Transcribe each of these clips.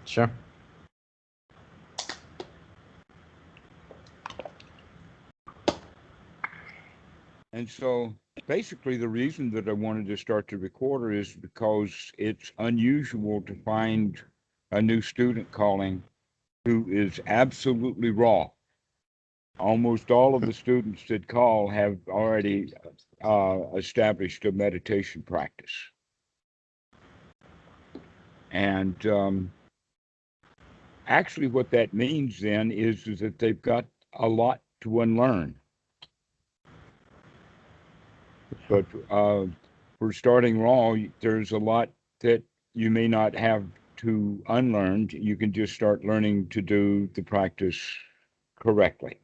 Sure. And so basically the reason that I wanted to start the recorder is because it's unusual to find a new student calling who is absolutely raw. Almost all of the students that call have already established a meditation practice. And actually what that means then is that they've got a lot to unlearn. But for starting raw, there's a lot that you may not have to unlearn. You can just start learning to do the practice correctly.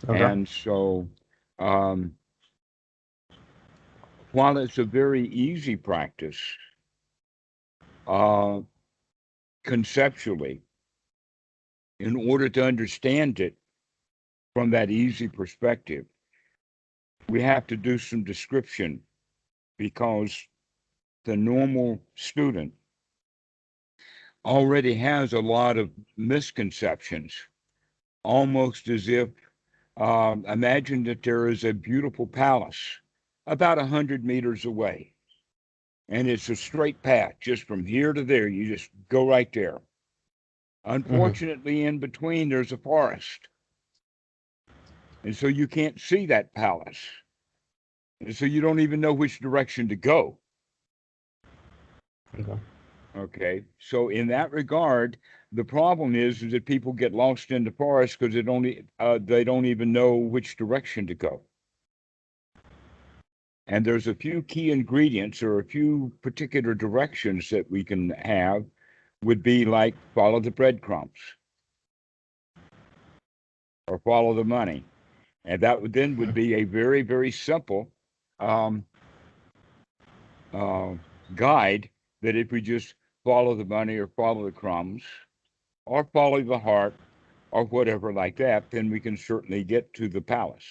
Okay. And so, um, while it's a very easy practice, uh, conceptually, in order to understand it from that easy perspective, we have to do some description because the normal student already has a lot of misconceptions, almost as if imagine that there is a beautiful palace about 100 meters away, and it's a straight path just from here to there. You just go right there. Mm-hmm. Unfortunately, in between, there's a forest, and so you can't see that palace, and so you don't even know which direction to go. Okay. Okay, so in that regard, the problem is that people get lost in the forest because they don't even know which direction to go. And there's a few key ingredients or a few particular directions that we can have would be like follow the breadcrumbs or follow the money. And that would then would be a very, very simple um, uh, guide that if we just follow the money or follow the crumbs or follow the heart or whatever like that, then we can certainly get to the palace.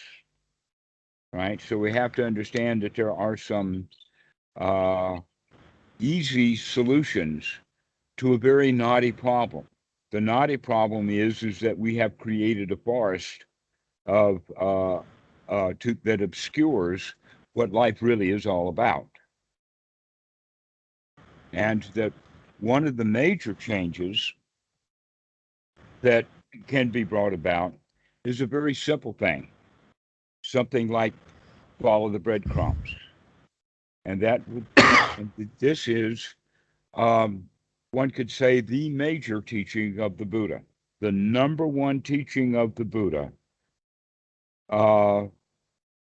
Right. So we have to understand that there are some uh, easy solutions to a very knotty problem. The knotty problem is that we have created a forest of that obscures what life really is all about, and that one of the major changes that can be brought about is a very simple thing, something like follow the breadcrumbs, and that would, and this is um, one could say the major teaching of the Buddha, the number one teaching of the Buddha uh,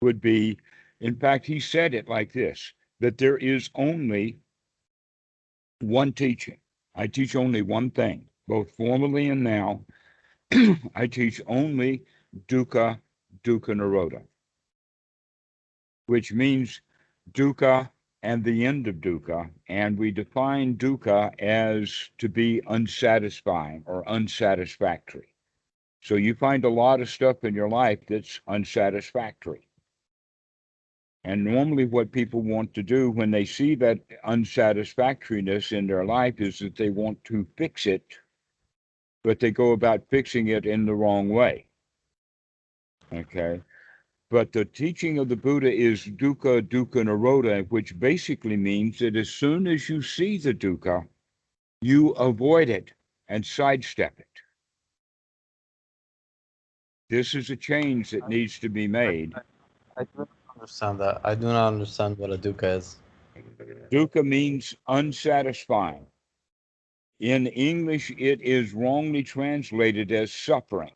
would be, in fact, he said it like this, that there is only one teaching. I teach only one thing, both formally and now. I teach only dukkha, dukkha nirodha, which means dukkha and the end of dukkha. And we define dukkha as to be unsatisfying or unsatisfactory. So you find a lot of stuff in your life that's unsatisfactory. And normally, what people want to do when they see that unsatisfactoriness in their life is that they want to fix it, but they go about fixing it in the wrong way. Okay. But the teaching of the Buddha is dukkha, dukkha nirodha, which basically means that as soon as you see the dukkha, you avoid it and sidestep it. This is a change that needs to be I, made. I do not understand that. I do not understand what a dukkha is. Dukkha means unsatisfying. In English, it is wrongly translated as suffering.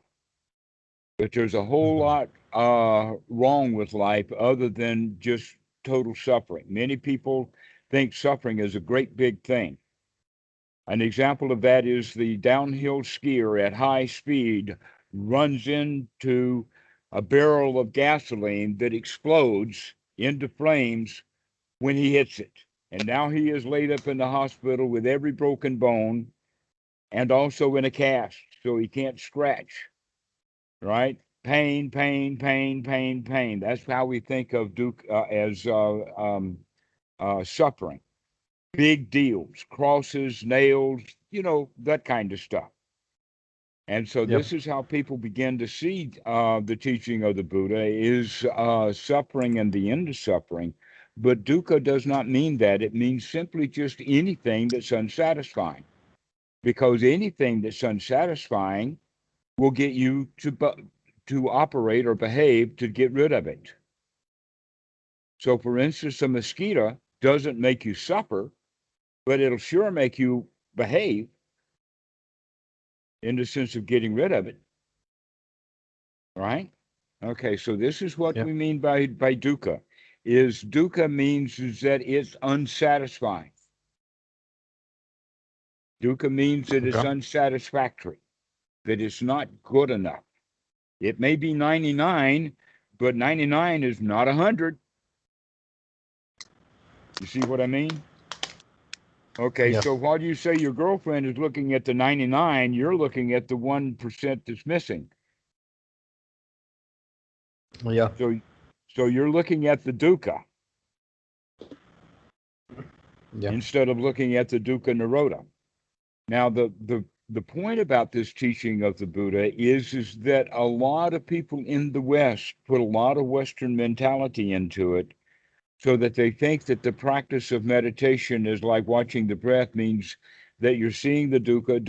But there's a whole Mm-hmm. lot wrong with life other than just total suffering. Many people think suffering is a great big thing. An example of that is the downhill skier at high speed runs into a barrel of gasoline that explodes into flames when he hits it. And now he is laid up in the hospital with every broken bone and also in a cast, so he can't scratch, right? Pain, pain, pain, pain, pain. That's how we think of Duke as suffering. big deals, crosses, nails, that kind of stuff. And so Yep. this is how people begin to see the teaching of the Buddha is suffering and the end of suffering. But dukkha does not mean that. It means simply just anything that's unsatisfying, because anything that's unsatisfying will get you to operate or behave to get rid of it. So, for instance, a mosquito doesn't make you suffer, but it'll sure make you behave in the sense of getting rid of it, right? Okay, so this is what Yep. we mean by dukkha. Is dukkha means is that it's unsatisfying. Dukkha means that it's Okay. unsatisfactory, that it's not good enough. It may be 99, but 99 is not 100. You see what I mean? Okay, Yep. so while you say your girlfriend is looking at the 99, you're looking at the 1% that's missing. Yeah. So you're looking at the dukkha Yeah. instead of looking at the dukkha nirodha. Now, the point about this teaching of the Buddha is that a lot of people in the West put a lot of Western mentality into it, so that they think that the practice of meditation is like watching the breath, means that you're seeing the dukkha,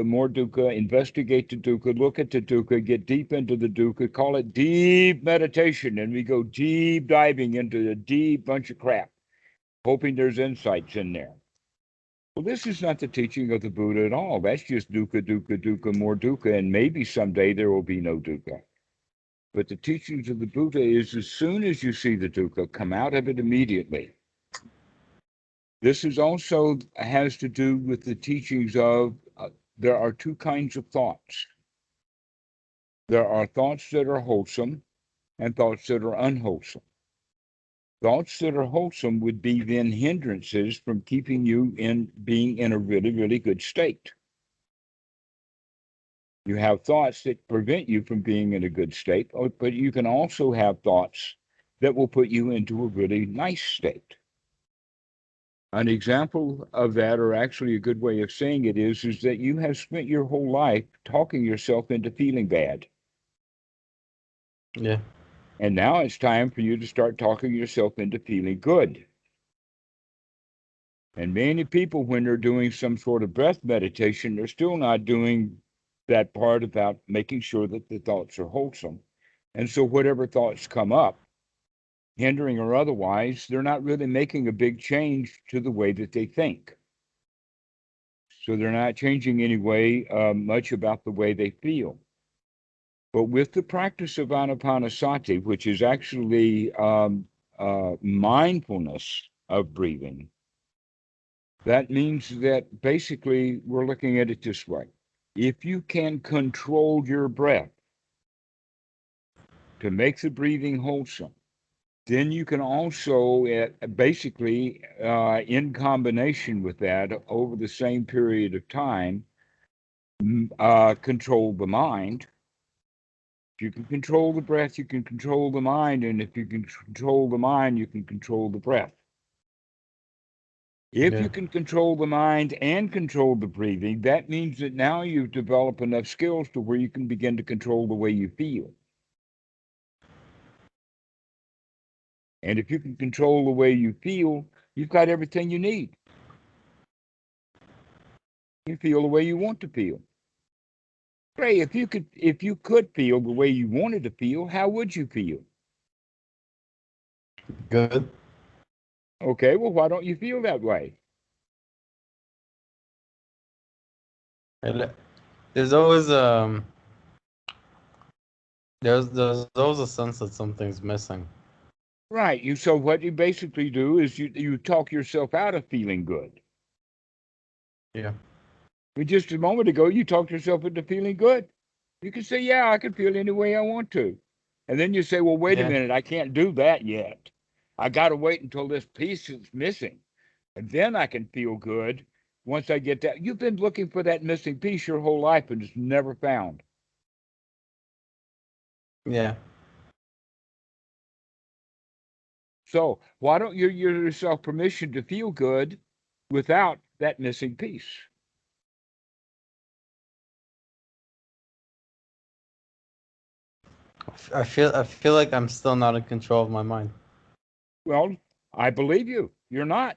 more dukkha, investigate the dukkha, look at the dukkha, get deep into the dukkha, call it deep meditation, and we go deep diving into a deep bunch of crap, hoping there's insights in there. Well, this is not the teaching of the Buddha at all. That's just dukkha, more dukkha, and maybe someday there will be no dukkha. But the teachings of the Buddha is as soon as you see the dukkha, come out of it immediately. This is also has to do with the teachings of there are two kinds of thoughts. There are thoughts that are wholesome and thoughts that are unwholesome. Thoughts that are wholesome would be then hindrances from keeping you in being in a really, really good state. You have thoughts that prevent you from being in a good state, but you can also have thoughts that will put you into a really nice state. An example of that, or actually a good way of saying it, is that you have spent your whole life talking yourself into feeling bad. Yeah. And now it's time for you to start talking yourself into feeling good. And many people, when they're doing some sort of breath meditation, they're still not doing that part about making sure that the thoughts are wholesome. And so whatever thoughts come up, hindering or otherwise, they're not really making a big change to the way that they think. So they're not changing any way much about the way they feel. But with the practice of anapanasati, which is actually mindfulness of breathing, that means that basically we're looking at it this way. If you can control your breath to make the breathing wholesome, then you can also basically, in combination with that, over the same period of time, control the mind. If you can control the breath, you can control the mind. And if you can control the mind, you can control the breath. If Yeah. you can control the mind and control the breathing, that means that now you've developed enough skills to where you can begin to control the way you feel. And if you can control the way you feel, you've got everything you need. You feel the way you want to feel. Ray, if you could feel the way you wanted to feel, how would you feel? Good. Okay, well, why don't you feel that way? And there's always there's always a sense that something's missing. Right. So what you basically do is you talk yourself out of feeling good. Yeah. But just a moment ago, you talked yourself into feeling good. You can say, yeah, I can feel any way I want to. And then you say, well, wait a Yeah. minute, I can't do that yet. I got to wait until this piece is missing. And then I can feel good once I get that. You've been looking for that missing piece your whole life and it's never found. Yeah. So why don't you give yourself permission to feel good without that missing piece? I feel like I'm still not in control of my mind. Well, I believe you. You're not.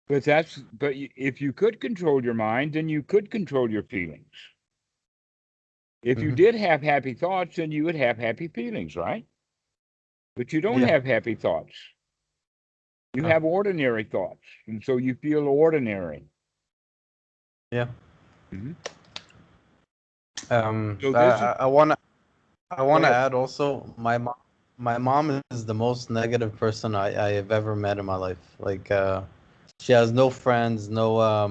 But if you could control your mind, then you could control your feelings. If you Hmm. did have happy thoughts, then you would have happy feelings, right? But you don't Yeah. have happy thoughts. You No. have ordinary thoughts, and so you feel ordinary. Yeah. Mhm. Um. So I this is I, I wanna I Go wanna ahead. add also my mom is the most negative person I have ever met in my life. Like she has no friends, nobody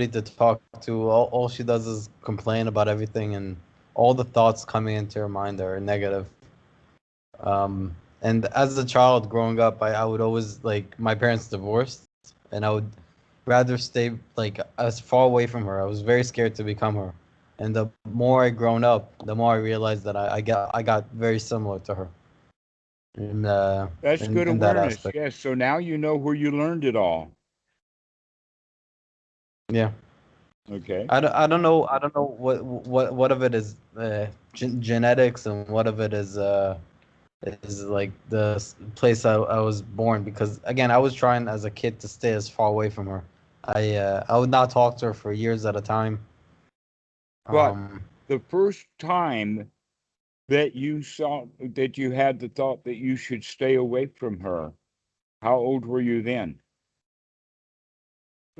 to talk to. All she does is complain about everything, and all the thoughts coming into her mind are negative. And as a child growing up, I would always like my parents divorced, and I would rather stay like as far away from her. I was very scared to become her. And the more I grown up, the more I realized that I got very similar to her in That's good in that awareness. aspect. Yes. So now you know where you learned it all. Yeah. Okay. I don't know what of it is genetics and what of it is like the place I was born, because again I was trying as a kid to stay as far away from her. I would not talk to her for years at a time. But Um, the first time that you had the thought that you should stay away from her, how old were you then?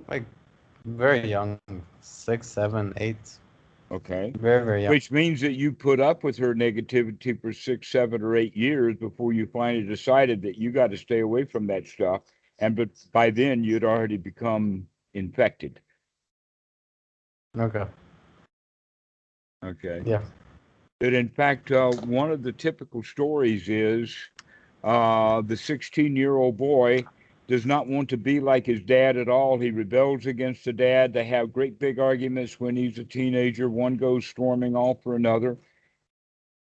like very young, 6, 7, 8, Okay. very young. Which means that you put up with her negativity for 6, 7, or 8 years before you finally decided that you got to stay away from that stuff. But by then you'd already become infected. Okay. Okay. Yeah. That in fact, one of the typical stories is the 16-year-old boy does not want to be like his dad at all. He rebels against the dad. They have great big arguments when he's a teenager. One goes storming off for another.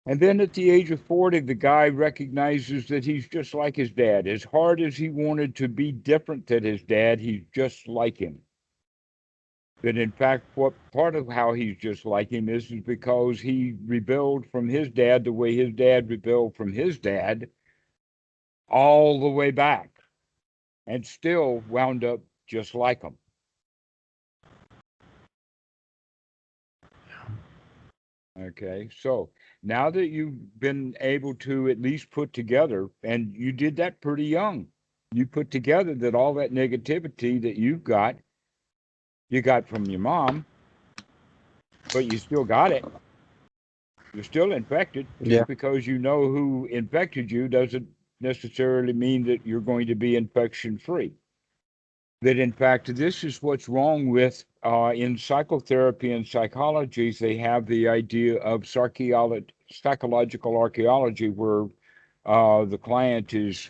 And then at the age of 40, the guy recognizes that he's just like his dad. As hard as he wanted to be different than his dad, he's just like him. That in fact, what part of how he's just like him is because he rebelled from his dad the way his dad rebelled from his dad all the way back and still wound up just like him. Okay, so now that you've been able to at least put together, and you did that pretty young, you put together that all that negativity that you got from your mom, but you still got it. You're still infected. Yeah. Just because you know who infected you doesn't necessarily mean that you're going to be infection free. That in fact, this is what's wrong with in psychotherapy and psychology. They have the idea of psychological archaeology, where the client is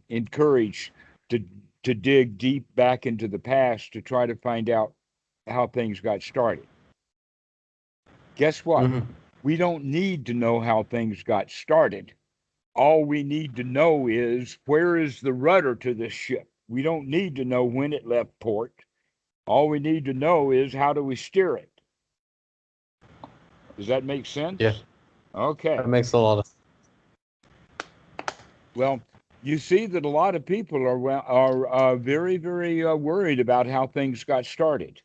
encouraged to dig deep back into the past to try to find out how things got started. Guess what? Hmm. We don't need to know how things got started. All we need to know is, where is the rudder to this ship? We don't need to know when it left port. All we need to know is, how do we steer it? Does that make Yeah. sense? That Okay. makes a lot of. Well, you see that a lot of people are very, very worried about how things got started.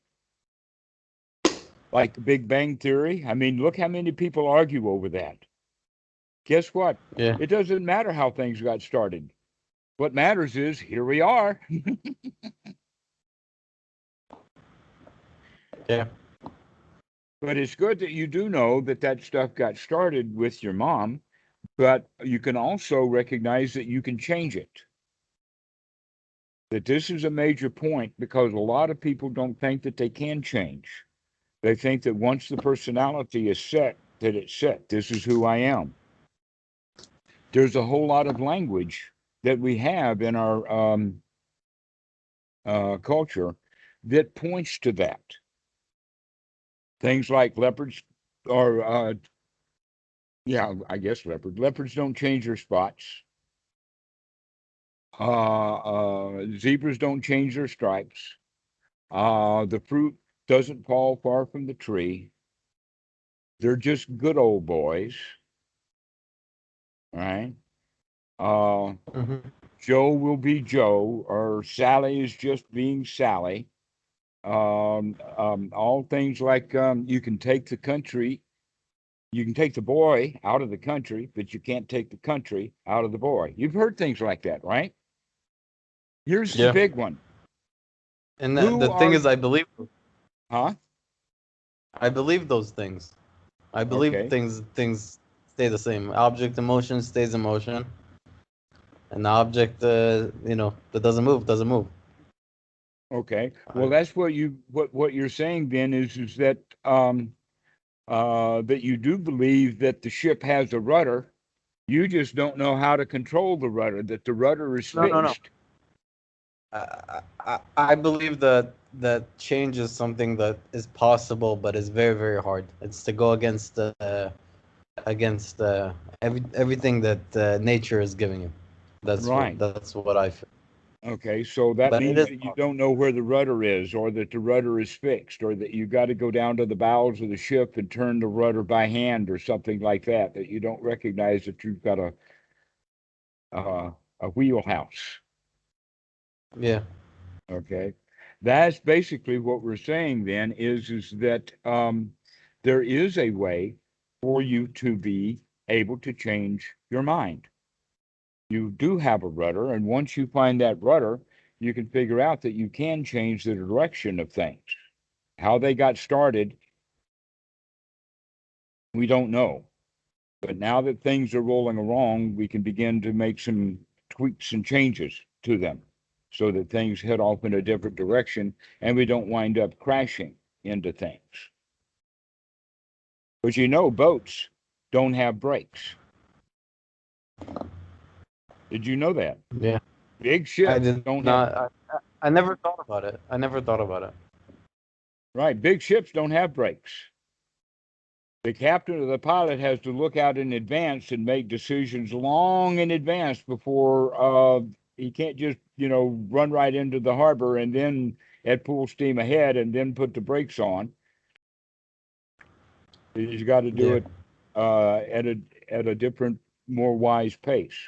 Like the Big Bang Theory. I mean, look how many people argue over that. Guess what? Yeah. It doesn't matter how things got started. What matters is, here we are. Yeah. But it's good that you do know that that stuff got started with your mom, but you can also recognize that you can change it. That this is a major point, because a lot of people don't think that they can change. They think that once the personality is set, that it's set. This is who I am. There's a whole lot of language that we have in our culture that points to that. Things like leopards or Yeah, I guess leopard. Leopards don't change their spots. Zebras don't change their stripes. The fruit doesn't fall far from the tree. They're just good old boys, right? Uh, Hmm. Joe will be Joe, or Sally is just being Sally. All things like you can take the country, you can take the boy out of the country, but you can't take the country out of the boy. You've heard things like that, right? Here's the Yeah. big one. And Who the thing are, is, huh? I believe those things. I believe Okay. things stay the same. Object emotion stays emotion, and the object, that doesn't move. Okay. Well, I, that's what you're saying then is that that you do believe that the ship has a rudder. You just don't know how to control the rudder, that the rudder is no, no, no. fixed. I believe that change is something that is possible, but is very, very hard. It's to go against everything that nature is giving you. Right. That's what I feel. Okay. So that But it means is that you possible. don't know where the rudder is, or that the rudder is fixed, or that you got to go down to the bowels of the ship and turn the rudder by hand, or something like that, that you don't recognize that you've got uh, a wheelhouse. Yeah. Okay. That's basically what we're saying then is that there is a way for you to be able to change your mind. You do have a rudder, and once you find that rudder, you can figure out that you can change the direction of things. How they got started, we don't know. But now that things are rolling along, we can begin to make some tweaks and changes to them so that things head off in a different direction and we don't wind up crashing into things. But boats don't have brakes. Did you know that? Yeah. Big I ships did don't have, not. I never thought about it. I never thought about it. right, big ships don't have brakes. The captain or the pilot has to look out in advance and make decisions long in advance before he can't just run right into the harbor and then at full steam ahead and then put the brakes on. He's got to do Yeah. it at a different, more wise pace.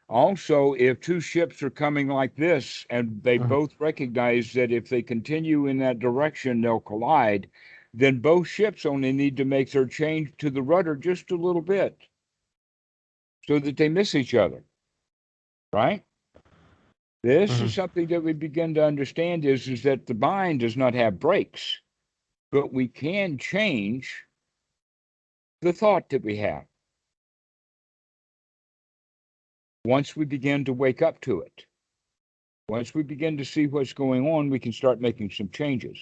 Also, if two ships are coming like this and they Mhm. both recognize that if they continue in that direction, they'll collide, then both ships only need to make their change to the rudder just a little bit so that they miss each other, right? This is Mhm. something that we begin to understand is that the mind does not have brakes, but we can change the thought that we have once we begin to wake up to it. Once we begin to see what's going on, we can start making some changes.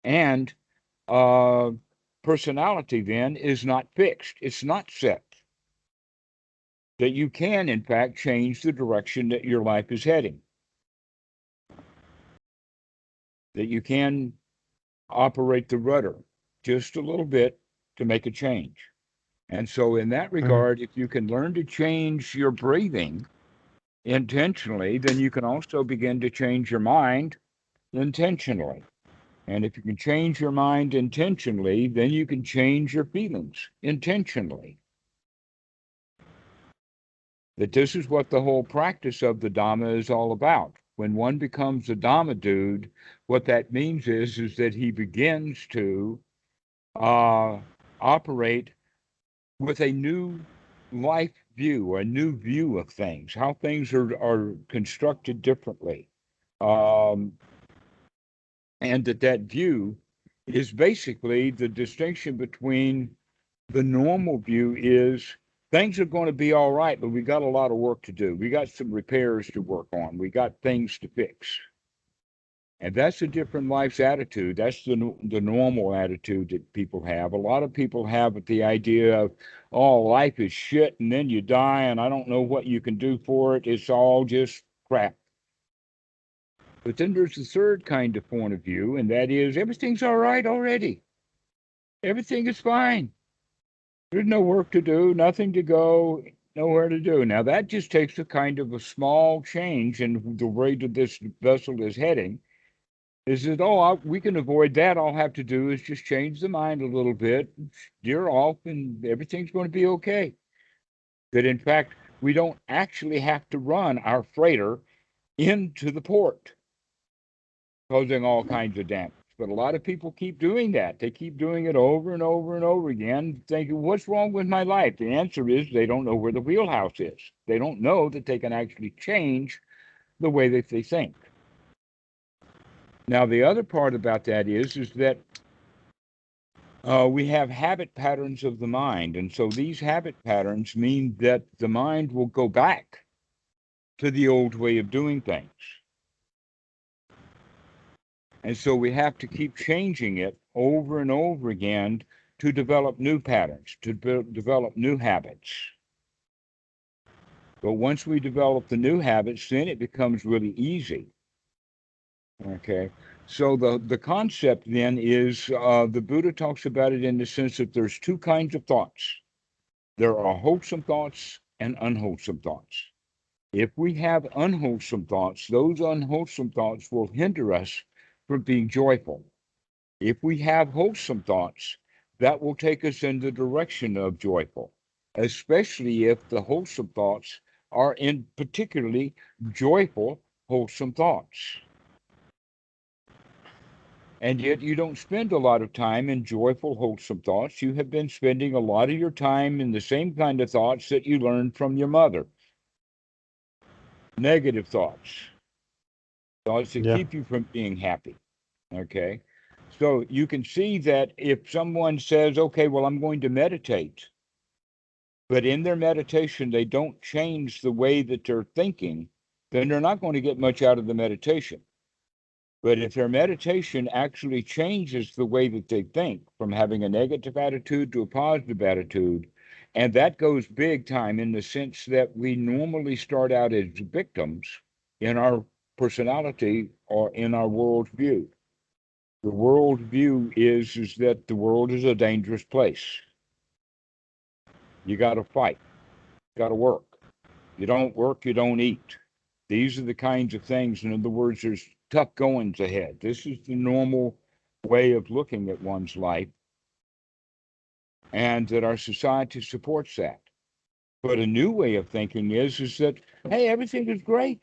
And uh, personality then is not fixed, it's not set. That you can, in fact, change the direction that your life is heading, that you can operate the rudder just a little bit to make a change. And so, in that Mhm. regard, if you can learn to change your breathing intentionally, then you can also begin to change your mind intentionally. And if you can change your mind intentionally, then you can change your feelings intentionally. That this is what the whole practice of the Dhamma is all about. When one becomes a Dhamma dude, what that means is that he begins to uh, operate with a new life view, a new view of things, how things are constructed differently. Um, and that view is basically the distinction between the normal view is things are going to be all right, but we got a lot of work to do. We got some repairs to work on. We got things to fix. And that's a different life's attitude. That's the normal attitude that people have. A lot of people have the idea of, oh, life is shit, and then you die, and I don't know what you can do for it. It's all just crap. But then there's the third kind of point of view, and that is everything's all right already. Everything is fine. There's no work to do, nothing to go, nowhere to do. Now that just takes a kind of a small change in the way that this vessel is heading. Is that, we can avoid that. All I have to do is just change the mind a little bit, steer off, and everything's going to be okay. That in fact, we don't actually have to run our freighter into the port, causing all kinds of damage. But a lot of people keep doing that. They keep doing it over and over and over again, thinking, what's wrong with my life? The answer is they don't know where the wheelhouse is. They don't know that they can actually change the way that they think. Now, the other part about that is that we have habit patterns of the mind. And so these habit patterns mean that the mind will go back to the old way of doing things. And so we have to keep changing it over and over again to develop new patterns, to develop new habits. But once we develop the new habits, then it becomes really easy. Okay. So the concept then is the Buddha talks about it in the sense that there's two kinds of thoughts. There are wholesome thoughts and unwholesome thoughts. If we have unwholesome thoughts, those unwholesome thoughts will hinder us from being joyful. If we have wholesome thoughts, that will take us in the direction of joyful, especially if the wholesome thoughts are in particularly joyful, wholesome thoughts. And yet you don't spend a lot of time in joyful, wholesome thoughts. You have been spending a lot of your time in the same kind of thoughts that you learned from your mother. Negative thoughts that Yeah. keep you from being happy. Okay. So you can see that if someone says, okay, well, I'm going to meditate, but in their meditation, they don't change the way that they're thinking, then they're not going to get much out of the meditation. But if their meditation actually changes the way that they think from having a negative attitude to a positive attitude, and that goes big time in the sense that we normally start out as victims in our personality or in our worldview. The worldview is that the world is a dangerous place. You got to fight, you got to work. You don't work, you don't eat. These are the kinds of things. In other words, there's tough goings ahead. This is the normal way of looking at one's life, and that our society supports that. But a new way of thinking is that, hey, everything is great.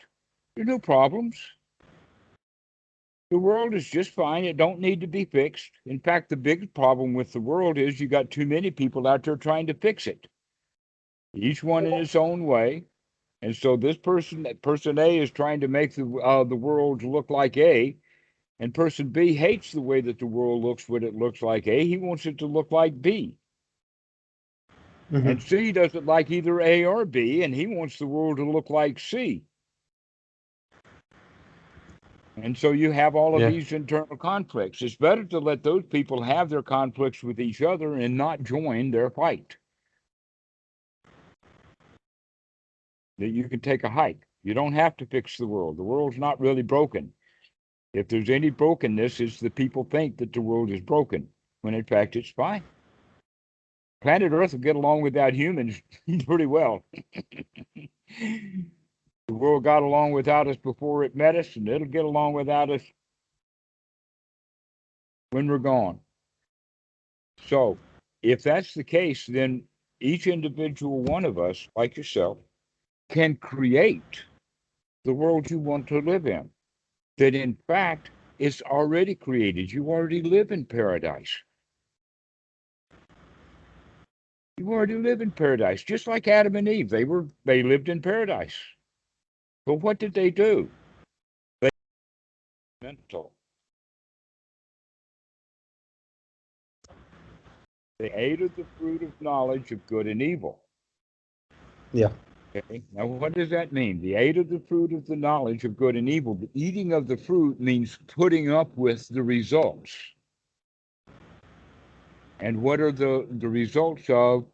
There's no problems. The world is just fine. It don't need to be fixed. In fact, the biggest problem with the world is you got too many people out there trying to fix it, each one in its own way. And so this person A is trying to make the world look like A, and person B hates the way that the world looks when it looks like A. He wants it to look like B. Hmm. And C doesn't like either A or B, and he wants the world to look like C. And so you have all of Yeah. these internal conflicts. It's better to let those people have their conflicts with each other and not join their fight. That you can take a hike. You don't have to fix the world. The world's not really broken. If there's any brokenness, it's the people think that the world is broken, when in fact it's fine. Planet Earth will get along without humans pretty well. The world got along without us before it met us, and it'll get along without us when we're gone. So, if that's the case, then each individual one of us, like yourself, can create the world you want to live in. That in fact, it's already created. You already live in paradise. You already live in paradise, just like Adam and Eve. They lived in paradise. But what did they do? They mental. They ate of the fruit of knowledge of good and evil. Yeah. Okay. Now, what does that mean? The ate of the fruit of the knowledge of good and evil. The eating of the fruit means putting up with the results. And what are the results of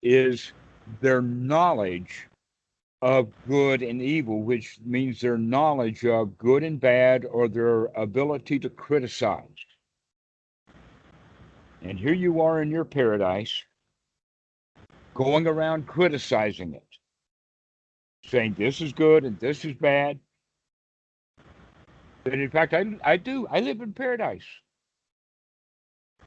is their knowledge of good and evil, which means their knowledge of good and bad or their ability to criticize. And here you are in your paradise, going around criticizing it, saying this is good and this is bad. And in fact, I do. I live in paradise.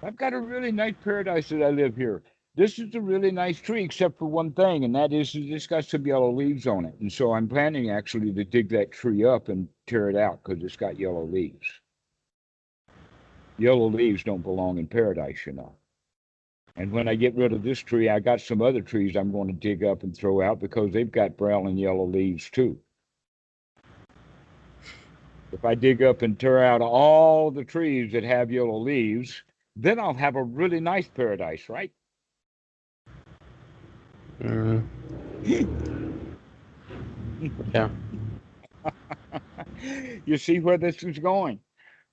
I've got a really nice paradise that I live here. This is a really nice tree, except for one thing, and that is it's got some yellow leaves on it. And so I'm planning actually to dig that tree up and tear it out because it's got yellow leaves. Yellow leaves don't belong in paradise, you know. And when I get rid of this tree, I got some other trees I'm going to dig up and throw out because they've got brown and yellow leaves too. If I dig up and tear out all the trees that have yellow leaves, then I'll have a really nice paradise, right? Mm. Yeah. You see where this is going?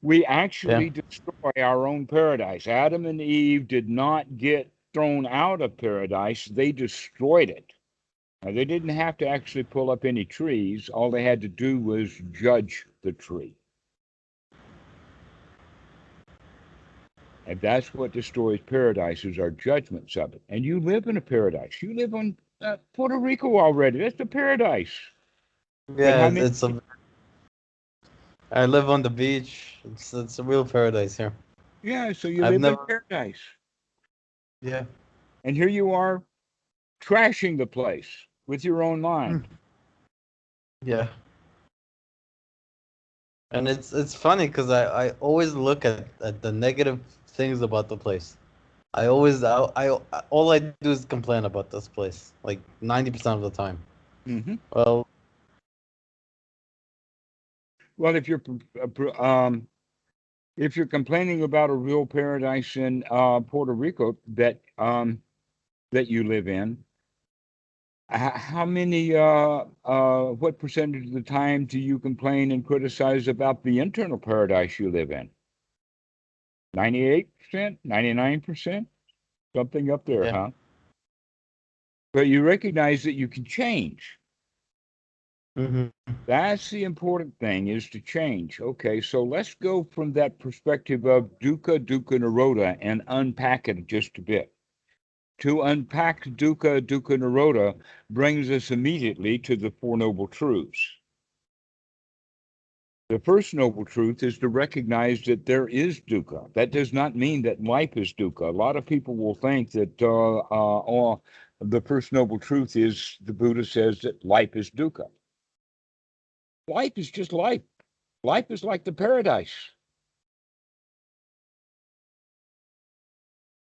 We Yeah. actually destroy our own paradise. Adam and Eve did not get thrown out of paradise, they destroyed it. Now, they didn't have to actually pull up any trees. All they had to do was judge the tree. And that's what destroys paradise, is our judgments of it. And you live in a paradise. You live on Puerto Rico already. That's a paradise. But Yeah, how many? I live on the beach. It's a real paradise here. Yeah, so you I've live in never. paradise. Yeah. And here you are trashing the place with your own mind. Yeah. And it's funny because I always look at the negative things about the place. I all I do is complain about this place like 90% of the time. Mm-hmm. Well, Well, if you're complaining about a real paradise in Puerto Rico that you live in, how many what percentage of the time do you complain and criticize about the internal paradise you live in? 98%, 99%, something up there, yeah. huh? But you recognize that you can change. Hmm. That's the important thing, is to change. Okay, so let's go from that perspective of dukkha, dukkha, nirodha, and unpack it just a bit. To unpack dukkha, dukkha, nirodha brings us immediately to the Four Noble Truths. The first noble truth is to recognize that there is dukkha. That does not mean that life is dukkha. A lot of people will think that the first noble truth is the Buddha says that life is dukkha. Life is just life. Life is like the paradise.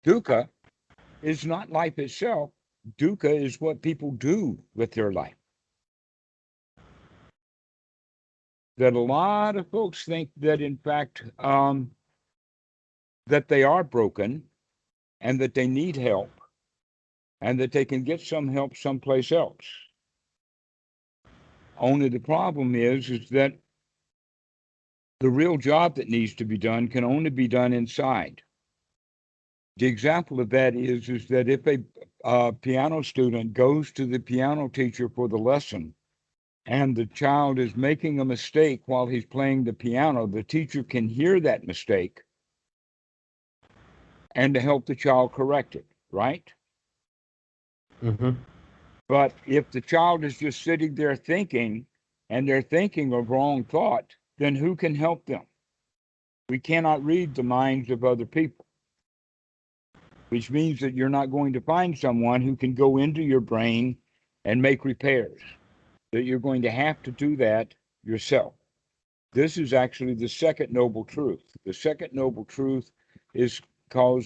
Dukkha is not life itself. Dukkha is what people do with their life. That a lot of folks think that, in fact, that they are broken and that they need help and that they can get some help someplace else. Only the problem is that the real job that needs to be done can only be done inside. The example of that is that if a piano student goes to the piano teacher for the lesson and the child is making a mistake while he's playing the piano, the teacher can hear that mistake and to help the child correct it, right? Hmm. But if the child is just sitting there thinking and they're thinking of wrong thought, then who can help them? We cannot read the minds of other people, which means that you're not going to find someone who can go into your brain and make repairs, that you're going to have to do that yourself. This is actually the second noble truth. The second noble truth is called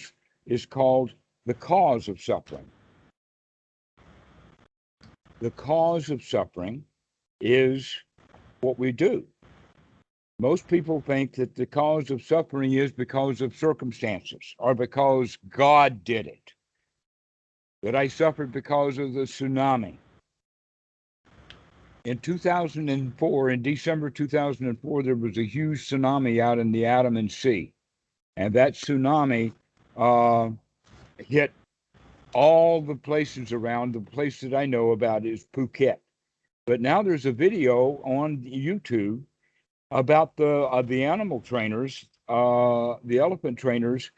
the cause of suffering. The cause of suffering is what we do. Most people think that the cause of suffering is because of circumstances or because God did it. That I suffered because of the tsunami. In 2004, in December 2004, there was a huge tsunami out in the Andaman Sea. And that tsunami hit all the places around. The place that I know about is Phuket. But now there's a video on YouTube about the animal trainers, the elephant trainers,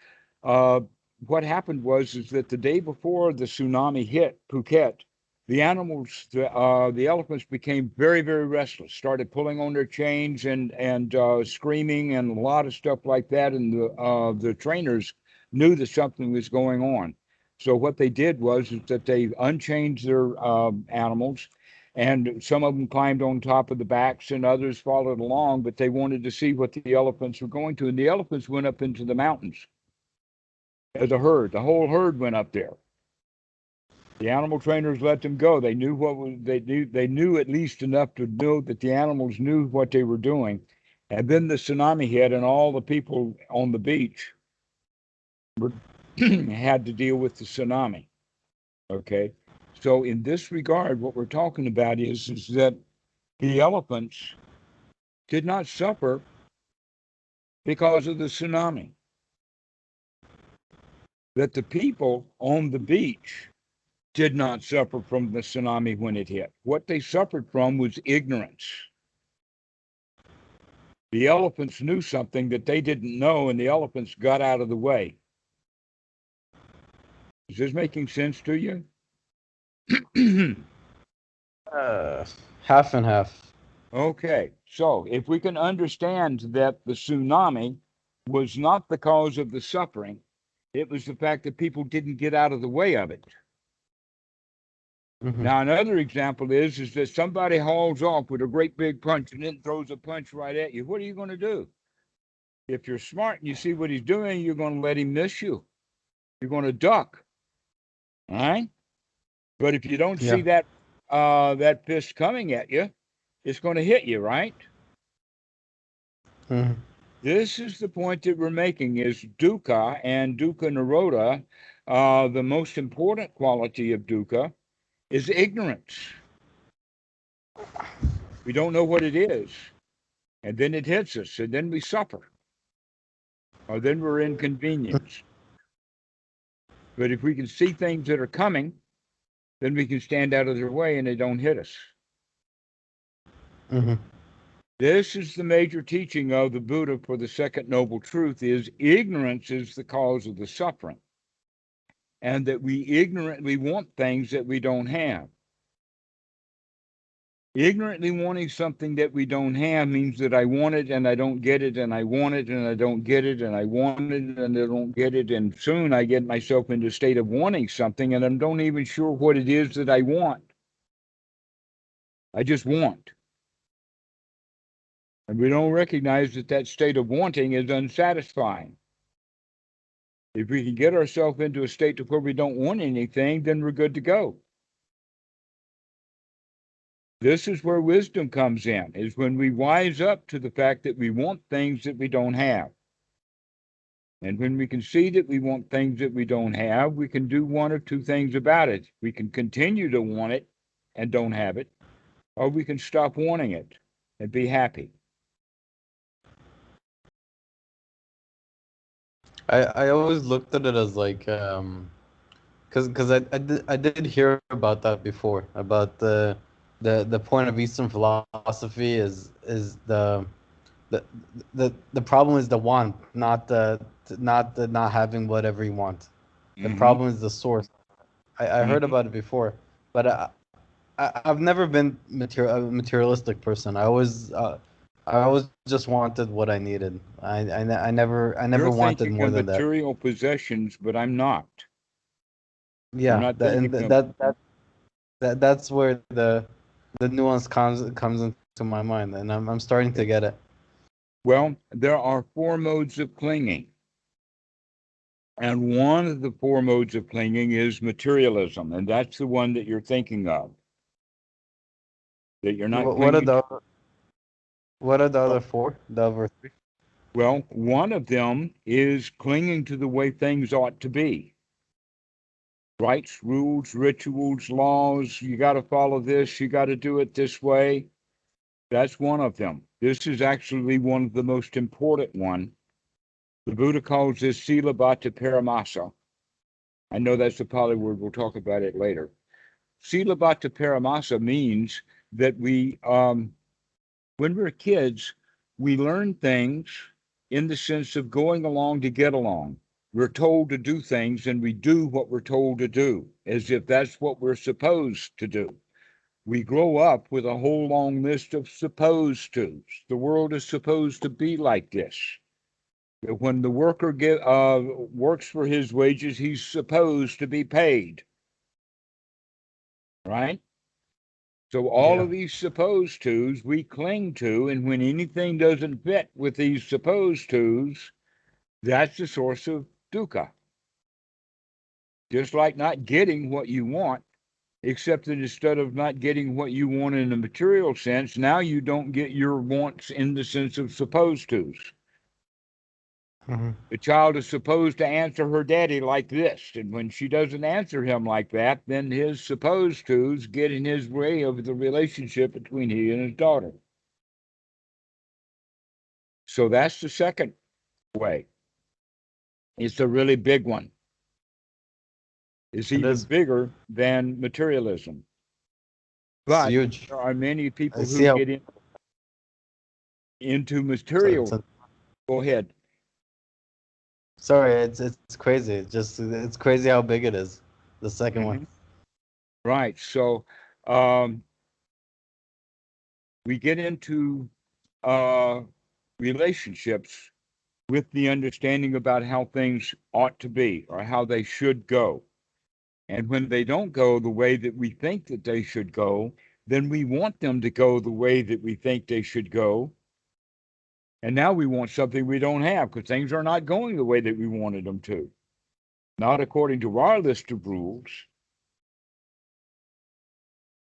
what happened was is that the day before the tsunami hit Phuket, the animals, the elephants became very, very restless, started pulling on their chains and screaming and a lot of stuff like that. And the trainers knew that something was going on. So what they did was is that they unchained their animals, and some of them climbed on top of the backs and others followed along, but they wanted to see what the elephants were going to. And the elephants went up into the mountains as a herd. The whole herd went up there. The animal trainers let them go. They knew what was they knew at least enough to know that the animals knew what they were doing. And then the tsunami hit, and all the people on the beach were, had to deal with the tsunami. Okay. So in this regard, what we're talking about is that the elephants did not suffer because of the tsunami. That the people on the beach did not suffer from the tsunami when it hit. What they suffered from was ignorance. The elephants knew something that they didn't know, and the elephants got out of the way. Is this making sense to you? Half and half. Okay, so if we can understand that the tsunami was not the cause of the suffering, it was the fact that people didn't get out of the way of it. Mm-hmm. Now, another example is that somebody hauls off with a great big punch and then throws a punch right at you. What are you going to do? If you're smart and you see what he's doing, you're going to let him miss you. You're going to duck. All right? But if you don't see that that fist coming at you, it's going to hit you, right? Mm-hmm. This is the point that we're making is dukkha and dukkha nirodha. The most important quality of dukkha is ignorance. We don't know what it is. And then it hits us, and then we suffer. Or then we're inconvenienced. But if we can see things that are coming, then we can stand out of their way and they don't hit us. Mm-hmm. This is the major teaching of the Buddha for the second noble truth is ignorance is the cause of the suffering. And that we ignorantly want things that we don't have. Ignorantly wanting something that we don't have means that I want it and I don't get it, and I want it and I don't get it, and I want it and I don't get it, and soon I get myself into a state of wanting something and I don't even sure what it is that I want. I just want. And we don't recognize that that state of wanting is unsatisfying. If we can get ourselves into a state to where we don't want anything, then we're good to go. This is where wisdom comes in, is when we wise up to the fact that we want things that we don't have. And when we can see that we want things that we don't have, we can do one of two things about it. We can continue to want it and don't have it, or we can stop wanting it and be happy. I always looked at it as like because I did hear about that before, about the point of Eastern philosophy is the the problem is the want, not the not having whatever you want. The problem is the source. I heard about it before, but I've never been a materialistic person. I always just wanted what I needed. I never You're wanted thinking more of than that. material possessions, but I'm not. I'm Yeah, not that and thinking of. that's where the nuance comes into my mind, and I'm starting to get it. Well, there are four modes of clinging. And one of the four modes of clinging is materialism. And that's the one that you're thinking of. That you're not What are clinging. what are the other four? The other three? Well, one of them is clinging to the way things ought to be. Rights, rules, rituals, laws. You got to follow this. You got to do it this way. That's one of them. This is actually one of the most important one. The Buddha calls this Sila Bhatta Paramasa. I know that's a Pali word. We'll talk about it later. Sila Bhatta Paramasa means that when we're kids, we learn things in the sense of going along to get along. We're told to do things and we do what we're told to do, as if that's what we're supposed to do. We grow up with a whole long list of supposed tos. The world is supposed to be like this. When the worker works for his wages, he's supposed to be paid, right? So all Yeah. of these supposed tos we cling to, and when anything doesn't fit with these supposed tos, that's the source of dukkha. Just like not getting what you want, except that instead of not getting what you want in a material sense, now you don't get your wants in the sense of supposed tos. Hmm. The child is supposed to answer her daddy like this, and when she doesn't answer him like that, then his supposed tos get in his way of the relationship between he and his daughter. So that's the second way. It's a really big one. It's It even is. bigger than materialism. It's But huge. there are many I people see who how. get into Sorry, material. Go ahead. sorry, it's crazy. It's crazy how big it is. The second one. Hmm. Right. So um, we get into uh, relationships with the understanding about how things ought to be or how they should go. And when they don't go the way that we think that they should go, then we want them to go the way that we think they should go. And now we want something we don't have because things are not going the way that we wanted them to, not according to our list of rules.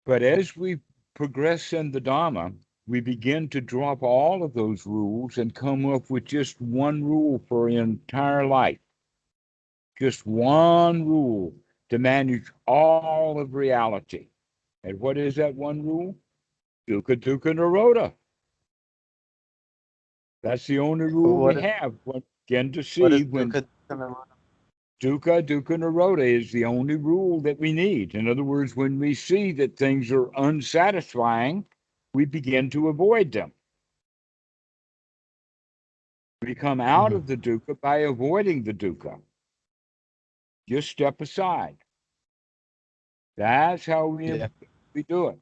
But as we progress in the Dhamma, we begin to drop all of those rules and come up with just one rule for an entire life. Just one rule to manage all of reality. And what is that one rule? Dukkha dukkha nirodha. That's the only rule we What have. Again, to what is see when dukkha? dukkha dukkha nirodha is the only rule that we need. In other words, when we see that things are unsatisfying, we begin to avoid them. We come out Hmm. of the dukkha by avoiding the dukkha. Just step aside. That's how Yeah. we do it.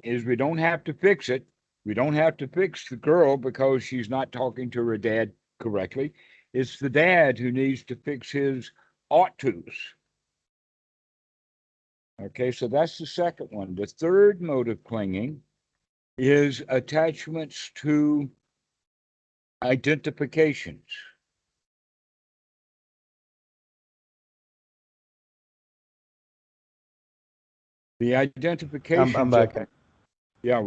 Is we don't have to fix it. We don't have to fix the girl because she's not talking to her dad correctly. It's the dad who needs to fix his ought tos. Okay, so that's the second one. The third mode of clinging is attachments to identifications. The I'm identifications of back. yeah,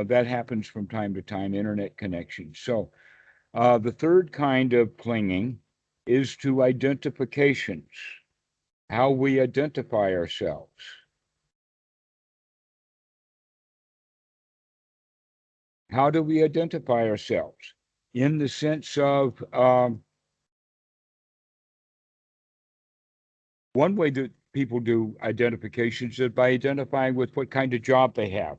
that happens from time to time, internet connections. So the third kind of clinging is to identifications, how we identify ourselves. How do we identify ourselves? In the sense of one way that people do identifications is by identifying with what kind of job they have.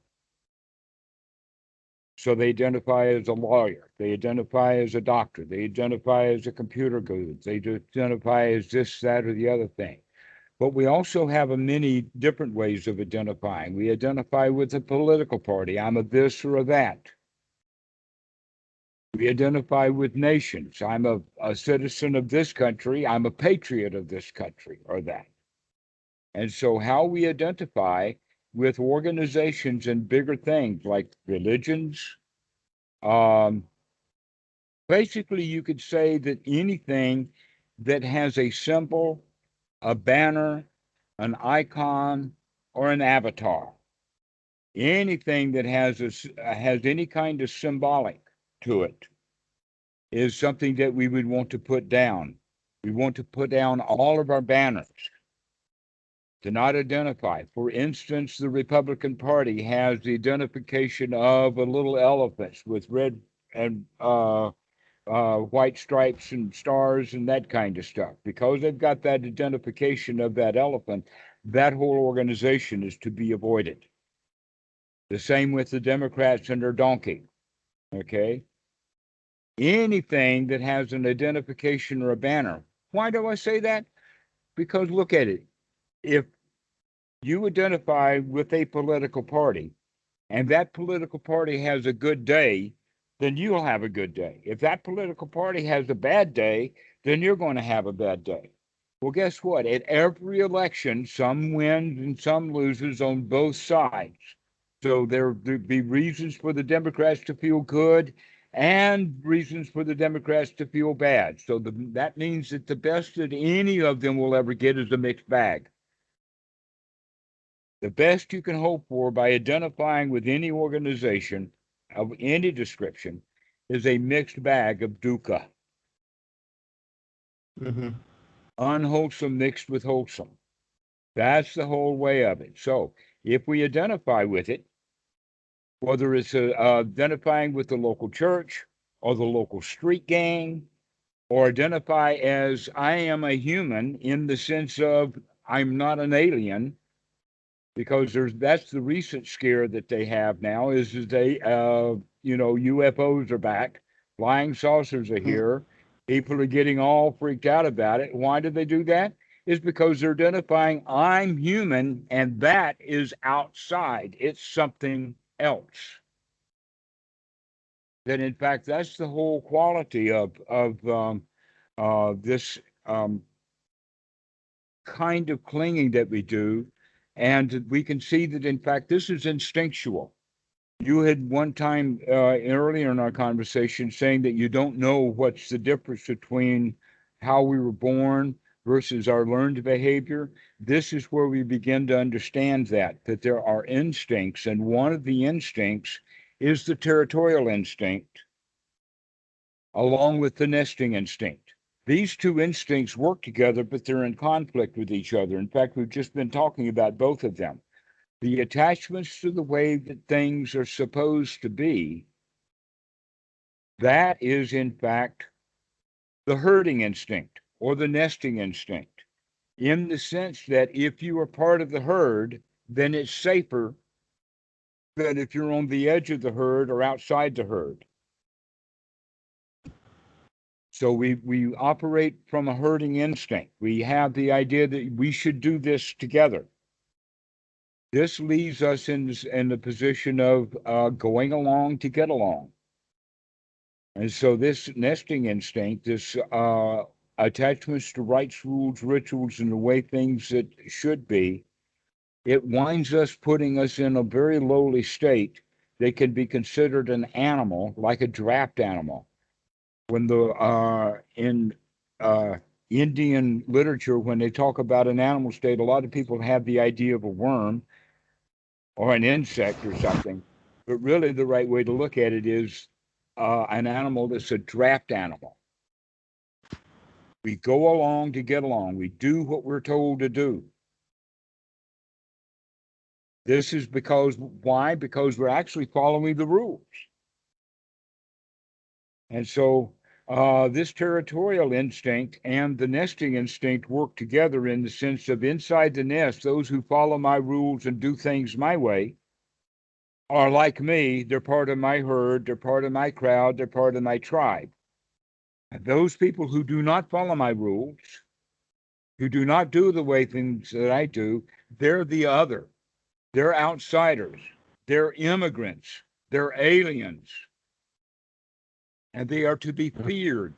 So they identify as a lawyer, they identify as a doctor, they identify as a computer guru, they identify as this, that, or the other thing. But we also have a many different ways of identifying. We identify with a political party. I'm a this or a that. We identify with nations. I'm a citizen of this country. I'm a patriot of this country or that. And so, how we identify with organizations and bigger things like religions, um, basically, you could say that anything that has a symbol, a banner, an icon, or an avatar, anything that has any kind of symbolic to it is something that we would want to put down. We want to put down all of our banners to not identify. For instance, the Republican Party has the identification of a little elephant with red and white stripes and stars and that kind of stuff. Because they've got that identification of that elephant, that whole organization is to be avoided. The same with the Democrats and their donkey. Okay. anything that has an identification or a banner. Why do I say that? Because look at it. If you identify with a political party and that political party has a good day, then you'll have a good day. If that political party has a bad day, then you're going to have a bad day. Well, guess what? At every election, some wins and some loses on both sides. So there'd be reasons for the Democrats to feel good and reasons for the Democrats to feel bad. So that means that the best that any of them will ever get is a mixed bag. The best you can hope for by identifying with any organization of any description is a mixed bag of dukkha, Mm-hmm. unwholesome mixed with wholesome. That's the whole way of it. So if we identify with it, whether it's identifying with the local church or the local street gang, or identify as I am a human in the sense of I'm not an alien, because that's the recent scare that they have now is they UFOs are back, flying saucers are here, people are getting all freaked out about it. Why do they do that? Is because they're identifying I'm human and that is outside, it's something else. That in fact that's the whole quality of this kind of clinging that we do. And we can see that, in fact, this is instinctual. You had one time earlier in our conversation saying that you don't know what's the difference between how we were born versus our learned behavior. This is where we begin to understand that there are instincts, and one of the instincts is the territorial instinct, along with the nesting instinct. These two instincts work together, but they're in conflict with each other. In fact, we've just been talking about both of them. The attachments to the way that things are supposed to be, that is, in fact, the herding instinct or the nesting instinct, in the sense that if you are part of the herd, then it's safer than if you're on the edge of the herd or outside the herd. So we operate from a herding instinct. We have the idea that we should do this together. This leaves us in the position of going along to get along. And so this nesting instinct, this attachments to rites, rules, rituals, and the way things that should be, it winds us putting us in a very lowly state that can be considered an animal, like a draft animal. When in Indian literature, when they talk about an animal state, a lot of people have the idea of a worm or an insect or something. But really, the right way to look at it is an animal that's a draft animal. We go along to get along. We do what we're told to do. This is because, why? Because we're actually following the rules. And so this territorial instinct and the nesting instinct work together in the sense of inside the nest, those who follow my rules and do things my way are like me. They're part of my herd, they're part of my crowd, they're part of my tribe. And those people who do not follow my rules, who do not do the way things that I do, they're the other. They're outsiders. They're immigrants. They're aliens. And they are to be feared.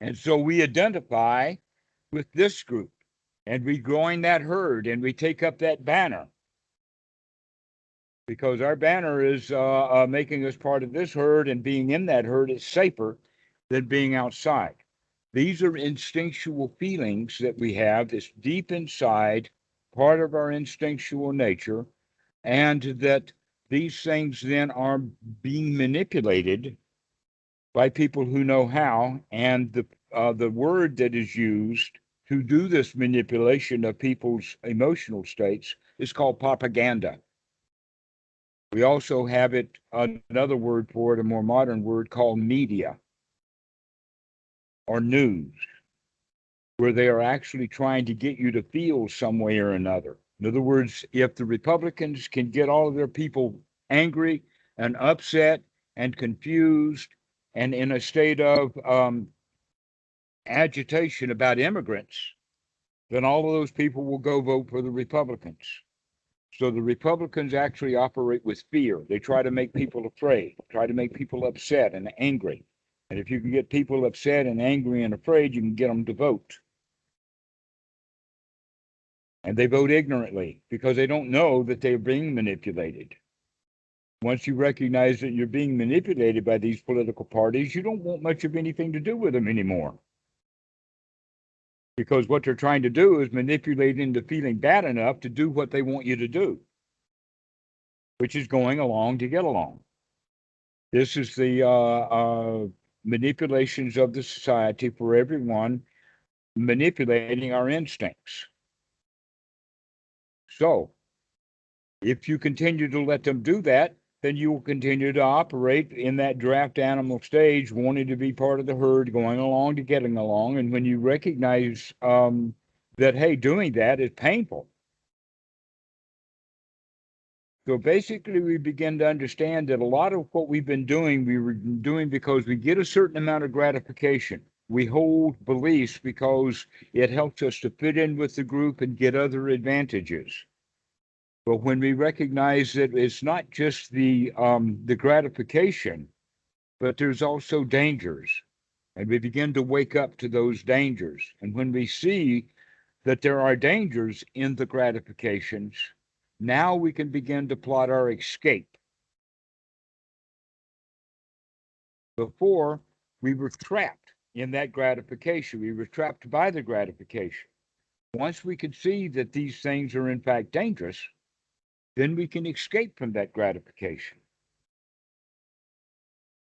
And so we identify with this group and we join that herd and we take up that banner because our banner is making us part of this herd, and being in that herd is safer than being outside. These are instinctual feelings that we have that's deep inside, part of our instinctual nature, and that these things then are being manipulated by people who know how, and the word that is used to do this manipulation of people's emotional states is called propaganda. We also have another word for it, a more modern word called media or news, where they are actually trying to get you to feel some way or another. In other words, if the Republicans can get all of their people angry and upset and confused and in a state of agitation about immigrants, then all of those people will go vote for the Republicans. So the Republicans actually operate with fear. They try to make people afraid, try to make people upset and angry. And if you can get people upset and angry and afraid, you can get them to vote. And they vote ignorantly because they don't know that they're being manipulated. Once you recognize that you're being manipulated by these political parties, you don't want much of anything to do with them anymore. Because what they're trying to do is manipulate into feeling bad enough to do what they want you to do, which is going along to get along. This is the manipulations of the society for everyone manipulating our instincts. So, if you continue to let them do that, then you will continue to operate in that draft animal stage, wanting to be part of the herd, going along to getting along. And when you recognize that, hey, doing that is painful. So basically, we begin to understand that a lot of what we've been doing, we were doing because we get a certain amount of gratification. We hold beliefs because it helps us to fit in with the group and get other advantages. But when we recognize that it's not just the gratification, but there's also dangers, and we begin to wake up to those dangers. And when we see that there are dangers in the gratifications, now we can begin to plot our escape. Before, we were trapped in that gratification. We were trapped by the gratification. Once we can see that these things are in fact dangerous, then we can escape from that gratification.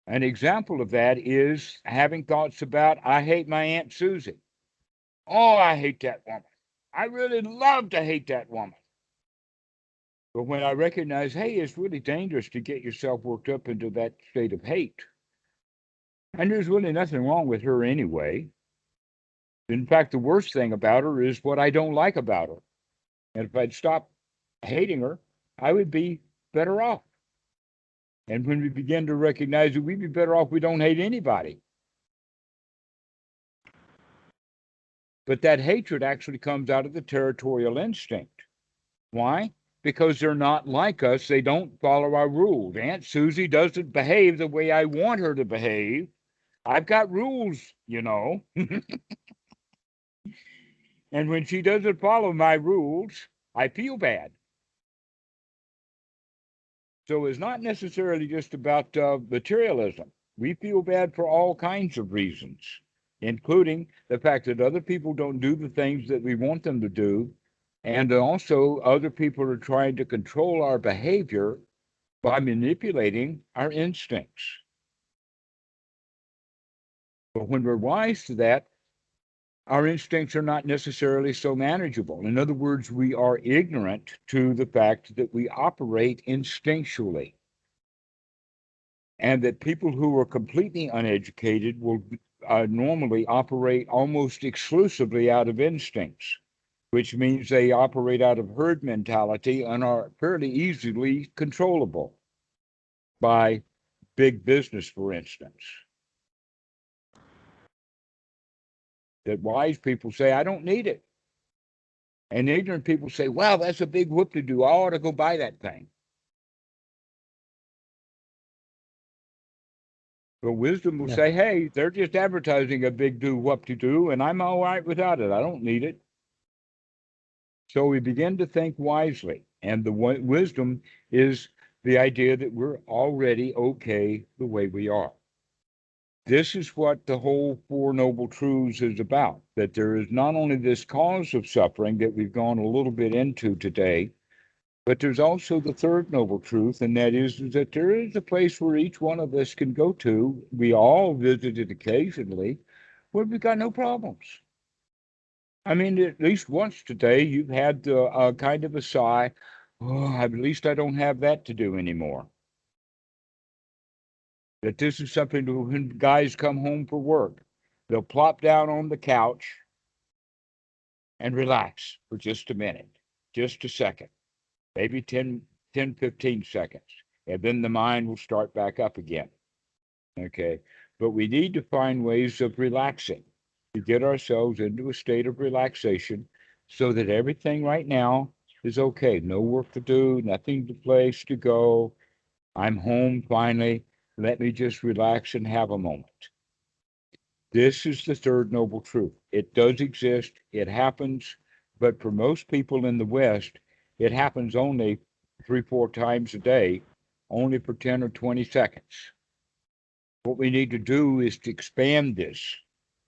An example of that is having thoughts about, I hate my Aunt Susie. Oh, I hate that woman. I really love to hate that woman. But when I recognize, hey, it's really dangerous to get yourself worked up into that state of hate. And there's really nothing wrong with her anyway. In fact, the worst thing about her is what I don't like about her. And if I'd stop hating her, I would be better off. And when we begin to recognize that we'd be better off, we don't hate anybody. But that hatred actually comes out of the territorial instinct. Why? Because they're not like us. They don't follow our rules. Aunt Susie doesn't behave the way I want her to behave. I've got rules, you know. And when she doesn't follow my rules, I feel bad. So it's not necessarily just about materialism. We feel bad for all kinds of reasons, including the fact that other people don't do the things that we want them to do. And also, other people are trying to control our behavior by manipulating our instincts. But when we're wise to that, our instincts are not necessarily so manageable. In other words, we are ignorant to the fact that we operate instinctually. And that people who are completely uneducated will normally operate almost exclusively out of instincts, which means they operate out of herd mentality and are fairly easily controllable by big business, for instance. That wise people say, I don't need it. And ignorant people say, well, that's a big whoop-de-doo. I ought to go buy that thing. But wisdom will say, hey, they're just advertising a big do whoop-de-doo, and I'm all right without it. I don't need it. So we begin to think wisely. And the wisdom is the idea that we're already okay the way we are. This is what the whole Four Noble Truths is about, that there is not only this cause of suffering that we've gone a little bit into today, but there's also the third noble truth, and that is that there is a place where each one of us can go to. We all visit it occasionally, where we've got no problems. I mean, at least once today, you've had kind of a sigh, oh, at least I don't have that to do anymore. That this is something that when guys come home for work, they'll plop down on the couch and relax for just a minute, just a second, maybe 10, 15 seconds. and then the mind will start back up again. Okay. But we need to find ways of relaxing to get ourselves into a state of relaxation so that everything right now is okay. No work to do, nothing to place to go. I'm home finally. Let me just relax and have a moment. This is the third noble truth. It does exist, it happens, but for most people in the West, it happens only 3, 4 times a day, only for 10 or 20 seconds. What we need to do is to expand this,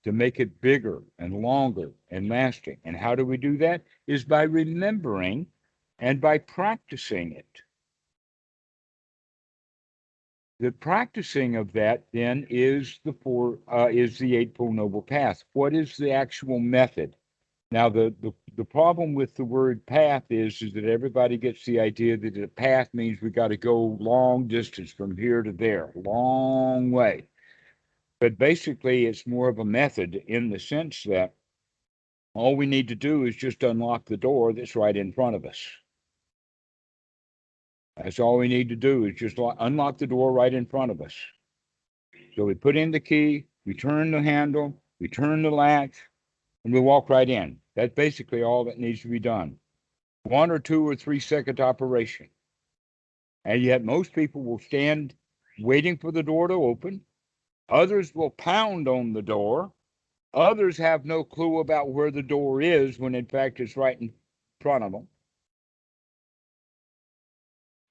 to make it bigger and longer and lasting. And how do we do that? Is by remembering and by practicing it. The practicing of that then is the Eightfold Noble Path. What is the actual method? Now, the problem with the word path is that everybody gets the idea that a path means we got to go long distance from here to there, long way. But basically, it's more of a method in the sense that all we need to do is just unlock the door that's right in front of us. That's all we need to do is just unlock the door right in front of us. So we put in the key, we turn the handle, we turn the latch, and we walk right in. That's basically all that needs to be done. 1 or 2 or 3 second operation. And yet most people will stand waiting for the door to open. Others will pound on the door. Others have no clue about where the door is when in fact it's right in front of them.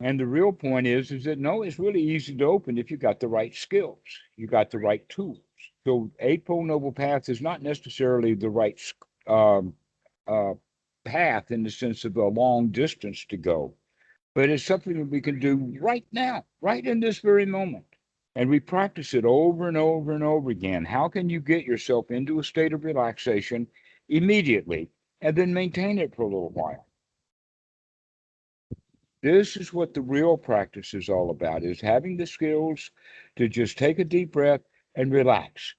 And the real point is that no, it's really easy to open if you got the right skills, you got the right tools. So Eightfold Noble Path is not necessarily the right path in the sense of a long distance to go, but it's something that we can do right now, right in this very moment. And we practice it over and over and over again. How can you get yourself into a state of relaxation immediately and then maintain it for a little while? This is what the real practice is all about, is having the skills to just take a deep breath and relax.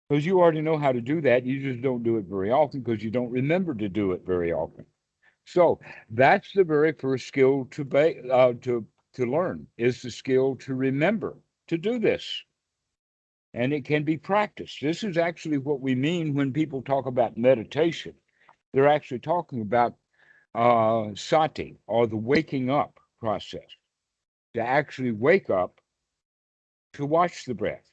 Because you already know how to do that. You just don't do it very often because you don't remember to do it very often. So that's the very first skill to learn, is the skill to remember to do this. And it can be practiced. This is actually what we mean when people talk about meditation. They're actually talking about sati, or the waking up process, to actually wake up to watch the breath.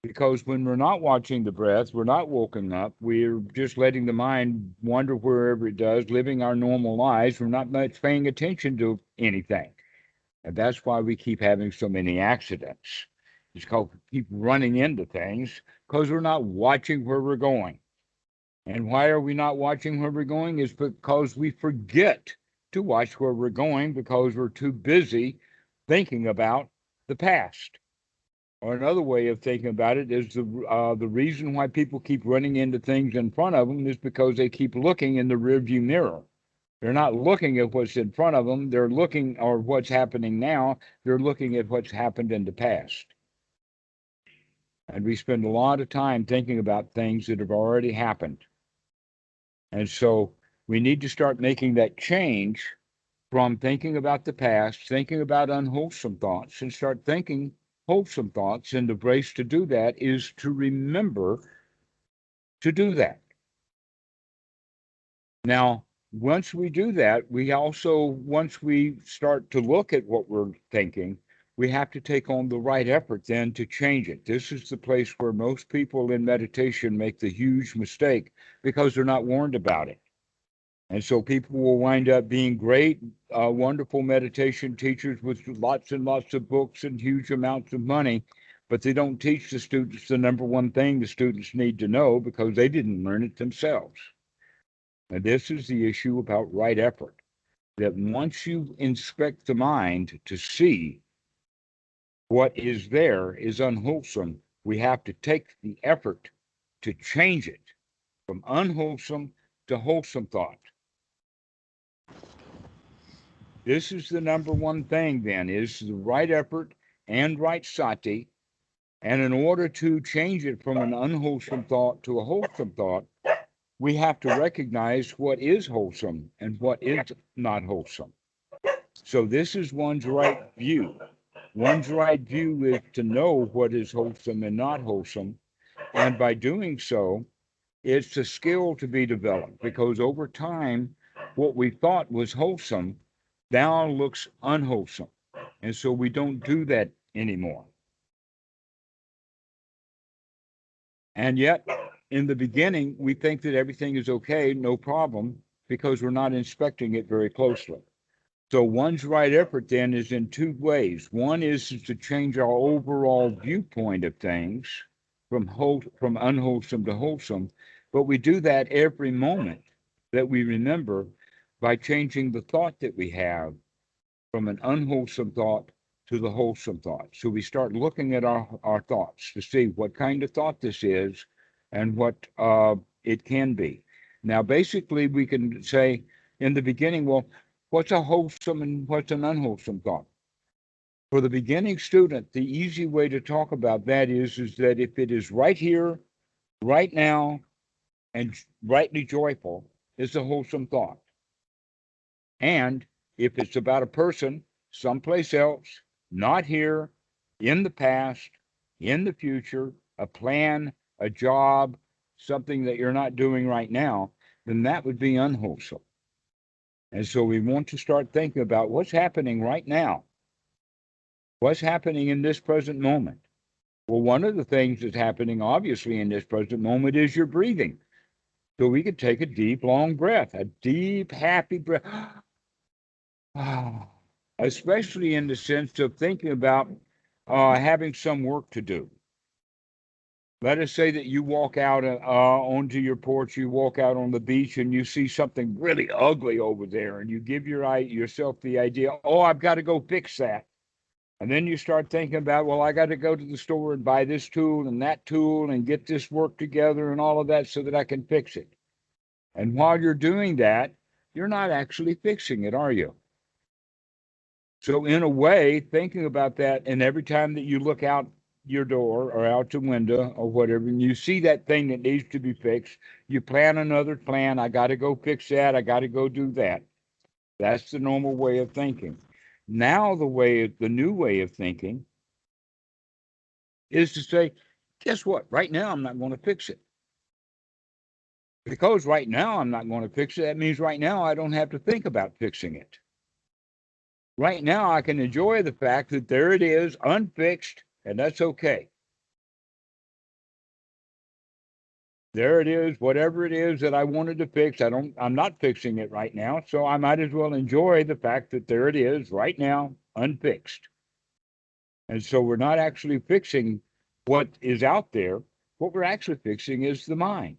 Because when we're not watching the breath, we're not woken up, we're just letting the mind wander wherever it does, living our normal lives. We're not much paying attention to anything. And that's why we keep having so many accidents. It's called keep running into things because we're not watching where we're going. And why are we not watching where we're going? Is because we forget to watch where we're going because we're too busy thinking about the past. Or another way of thinking about it is the reason why people keep running into things in front of them is because they keep looking in the rearview mirror. They're not looking at what's in front of them. They're looking, or what's happening now. They're looking at what's happened in the past. And we spend a lot of time thinking about things that have already happened. And so we need to start making that change from thinking about the past, thinking about unwholesome thoughts, and start thinking wholesome thoughts. And the brace to do that is to remember to do that. Now, once we do that, once we start to look at what we're thinking, we have to take on the right effort then to change it. This is the place where most people in meditation make the huge mistake because they're not warned about it. And so people will wind up being great, wonderful meditation teachers with lots and lots of books and huge amounts of money, but they don't teach the students the number one thing the students need to know because they didn't learn it themselves. And this is the issue about right effort, that once you inspect the mind to see what is there is unwholesome, we have to take the effort to change it from unwholesome to wholesome thought. This is the number one thing then, is the right effort and right sati. And in order to change it from an unwholesome thought to a wholesome thought, we have to recognize what is wholesome and what is not wholesome. So this is one's right view. One's right view is to know what is wholesome and not wholesome. And by doing so, it's a skill to be developed, because over time, what we thought was wholesome now looks unwholesome. And so we don't do that anymore. And yet, in the beginning, we think that everything is okay, no problem, because we're not inspecting it very closely. So one's right effort then is in two ways. One is to change our overall viewpoint of things from unwholesome to wholesome, but we do that every moment that we remember by changing the thought that we have from an unwholesome thought to the wholesome thought. So we start looking at our thoughts to see what kind of thought this is and what it can be. Now, basically, we can say in the beginning, well, what's a wholesome and what's an unwholesome thought? For the beginning student, the easy way to talk about that is that if it is right here, right now, and rightly joyful, it's a wholesome thought. And if it's about a person someplace else, not here, in the past, in the future, a plan, a job, something that you're not doing right now, then that would be unwholesome. And so we want to start thinking about what's happening right now. What's happening in this present moment? Well, one of the things that's happening, obviously, in this present moment is your breathing. So we could take a deep, long breath, a deep, happy breath. Especially in the sense of thinking about having some work to do. Let us say that you walk out onto your porch, you walk out on the beach, and you see something really ugly over there, and you give yourself the idea, oh, I've got to go fix that. And then you start thinking about, well, I got to go to the store and buy this tool and that tool and get this work together and all of that so that I can fix it. And while you're doing that, you're not actually fixing it, are you? So in a way, thinking about that, and every time that you look out your door or out your window or whatever, and you see that thing that needs to be fixed, you plan another plan. I got to go fix that. I got to go do that. That's the normal way of thinking. Now the new way of thinking is to say, guess what? Right now, I'm not going to fix it. Because right now I'm not going to fix it, that means right now I don't have to think about fixing it. Right now I can enjoy the fact that there it is, unfixed, and that's okay. There it is, whatever it is that I wanted to fix, I'm not fixing it right now, so I might as well enjoy the fact that there it is right now, unfixed. And so we're not actually fixing what is out there. What we're actually fixing is the mind.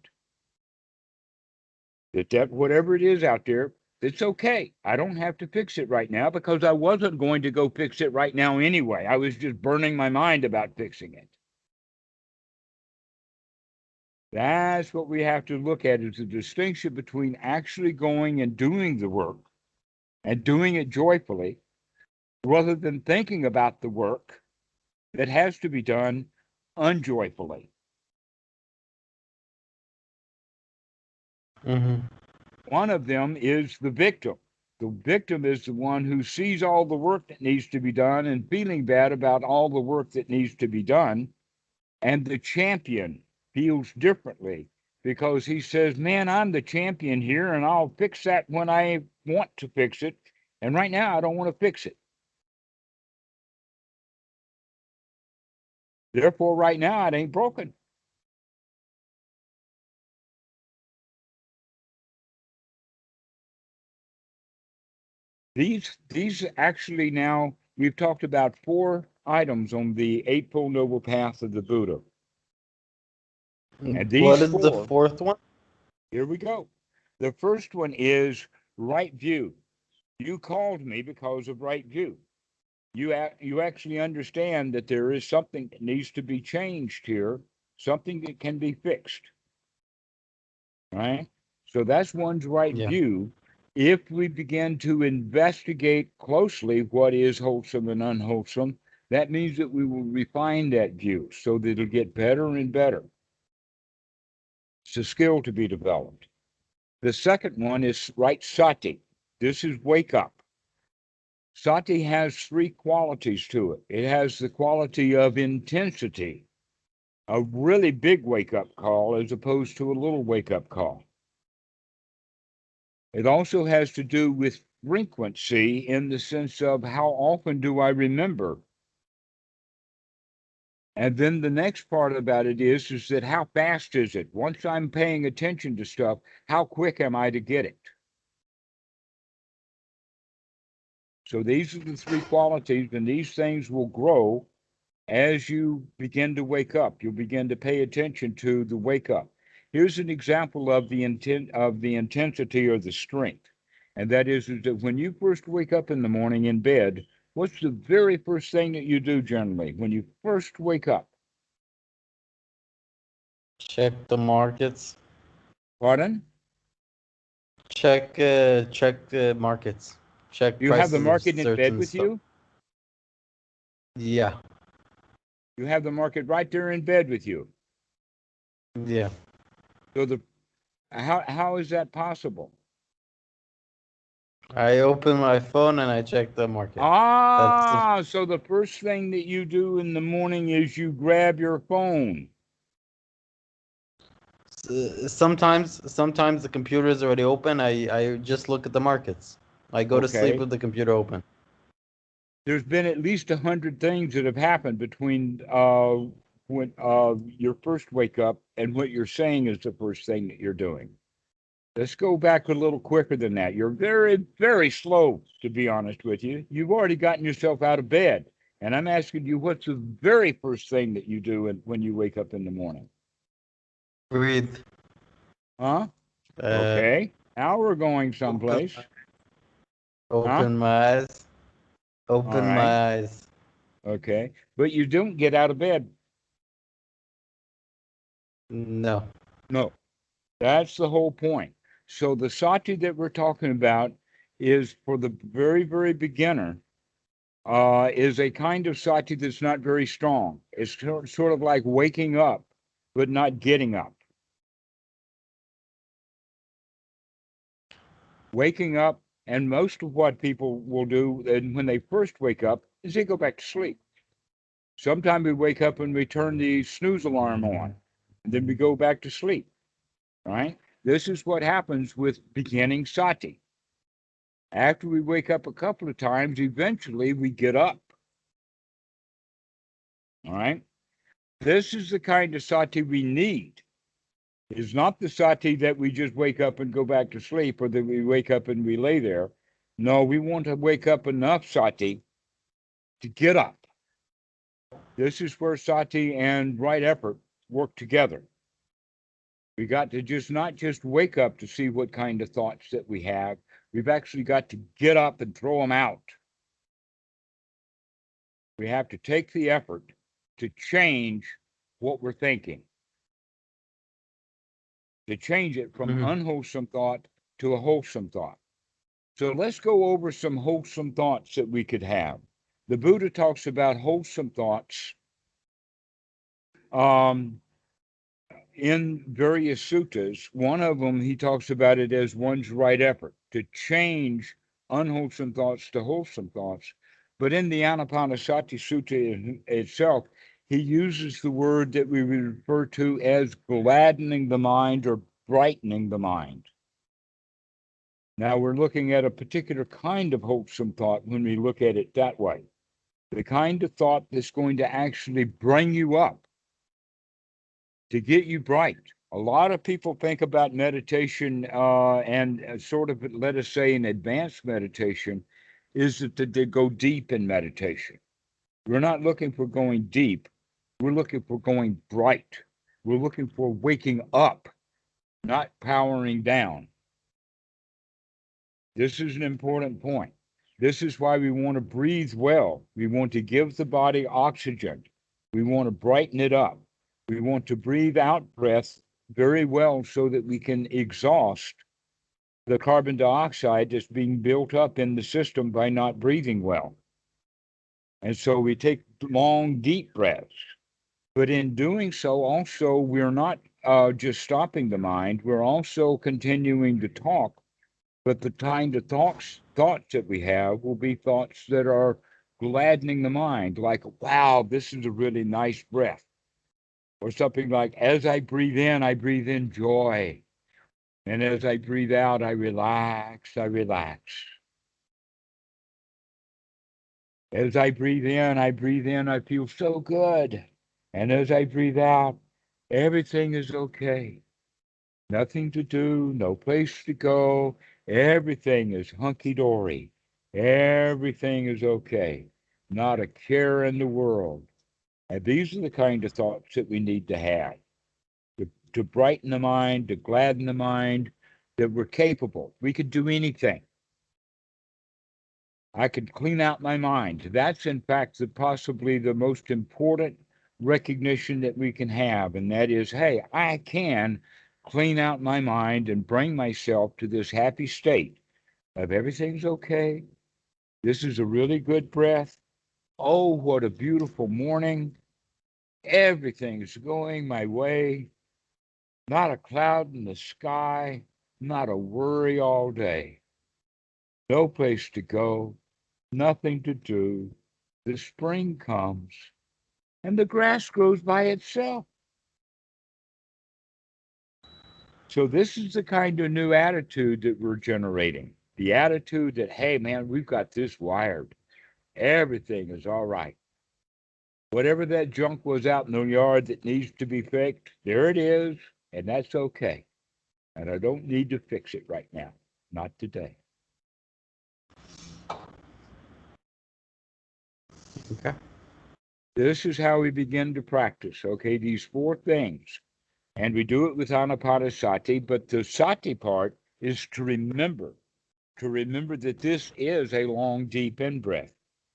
That whatever it is out there, it's okay. I don't have to fix it right now because I wasn't going to go fix it right now anyway. I was just burning my mind about fixing it. That's what we have to look at, is the distinction between actually going and doing the work and doing it joyfully, rather than thinking about the work that has to be done unjoyfully. Mm-hmm. One of them is the victim. The victim is the one who sees all the work that needs to be done and feeling bad about all the work that needs to be done. And the champion feels differently because he says, man, I'm the champion here and I'll fix that when I want to fix it. And right now, I don't want to fix it. Therefore, right now, it ain't broken. These actually now, we've talked about 4 items on the Eightfold Noble Path of the Buddha. And What these is the 4, fourth one? here we go. The first one is right view. You called me because of right view. You actually understand that there is something that needs to be changed here, something that can be fixed. Right? So that's one's right Yeah. view. If we begin to investigate closely what is wholesome and unwholesome, that means that we will refine that view so that it'll get better and better. It's a skill to be developed. The second one is right sati. This is wake up. Sati has three qualities to it. It has the quality of intensity, a really big wake-up call as opposed to a little wake-up call. It also has to do with frequency in the sense of how often do I remember? And then the next part about it is that how fast is it? Once I'm paying attention to stuff, how quick am I to get it? So these are the three qualities, and these things will grow as you begin to wake up. You'll begin to pay attention to the wake up. Here's an example of the intensity or the strength. And that is that when you first wake up in the morning in bed, what's the very first thing that you do generally when you first wake up? Check the markets. Pardon? Check the markets. Check You have the prices of market in bed certain with stuff. you? Yeah. You have the market right there in bed with you. Yeah. So how is that possible? I open my phone and I check the market. So the first thing that you do in the morning is you grab your phone. Sometimes the computer is already open. I just look at the markets. I go to sleep Okay. with the computer open. There's been at least 100 things that have happened between when your first wake up and what you're saying is the first thing that you're doing. Let's go back a little quicker than that. You're very, very slow, to be honest with you. You've already gotten yourself out of bed. And I'm asking you, what's the very first thing that you do when you wake up in the morning? Breathe. Huh? Uh, Okay. Now we're going open, someplace. Huh? open my eyes. All Open right. my eyes. Okay. But you don't get out of bed. No. No. That's the whole point. So the sati that we're talking about is for the very, very beginner, is a kind of sati that's not very strong. It's sort of like waking up, but not getting up. Waking up, and most of what people will do when they first wake up is they go back to sleep. Sometimes we wake up and we turn the snooze alarm on, and then we go back to sleep. Right? This is what happens with beginning sati. After we wake up a couple of times, eventually we get up. All right? This is the kind of sati we need. It's not the sati that we just wake up and go back to sleep, or that we wake up and we lay there. No, we want to wake up enough sati to get up. This is where sati and right effort work together. We got to just not just wake up to see what kind of thoughts that we have. We've actually got to get up and throw them out. We have to take the effort to change what we're thinking, to change it from Mhm. unwholesome thought to a wholesome thought. So let's go over some wholesome thoughts that we could have. The Buddha talks about wholesome thoughts um, in various suttas. One of them, he talks about it as one's right effort to change unwholesome thoughts to wholesome thoughts. But in the Anapanasati Sutta itself, he uses the word that we refer to as gladdening the mind or brightening the mind. Now we're looking at a particular kind of wholesome thought when we look at it that way. The kind of thought that's going to actually bring you up, to get you bright. A lot of people think about meditation and sort of, let us say, an advanced meditation is that they go deep in meditation. We're not looking for going deep. We're looking for going bright. We're looking for waking up, not powering down. This is an important point. This is why we want to breathe well. We want to give the body oxygen. We want to brighten it up. We want to breathe out breath very well so that we can exhaust the carbon dioxide that's being built up in the system by not breathing well. And so we take long, deep breaths. But in doing so, also, we're not just stopping the mind, we're also continuing to talk But the kind of thoughts that we have will be thoughts that are gladdening the mind, like, wow, this is a really nice breath. Or something like, as I breathe in joy. And as I breathe out, I relax, I relax. As I breathe in, I feel so good. And as I breathe out, everything is okay. Nothing to do, no place to go. Everything is hunky-dory. Everything is okay. Not a care in the world. And these are the kind of thoughts that we need to have to brighten the mind, to gladden the mind, that we're capable. We could do anything. I could clean out my mind. That's, in fact, possibly the most important recognition that we can have. And that is, hey, I can clean out my mind and bring myself to this happy state of everything's okay. This is a really good breath. Oh, what a beautiful morning. Everything's going my way. Not a cloud in the sky. Not a worry all day. No place to go. Nothing to do. The spring comes and the grass grows by itself. So this is the kind of new attitude that we're generating. The attitude that, hey, man, we've got this wired. Everything is all right. Whatever that junk was out in the yard that needs to be fixed, there it is, and that's okay. And I don't need to fix it right now. Not today. Okay. This is how we begin to practice, okay, these four things. And we do it with anapanasati, but the sati part is to remember that this is a long, deep in-breath,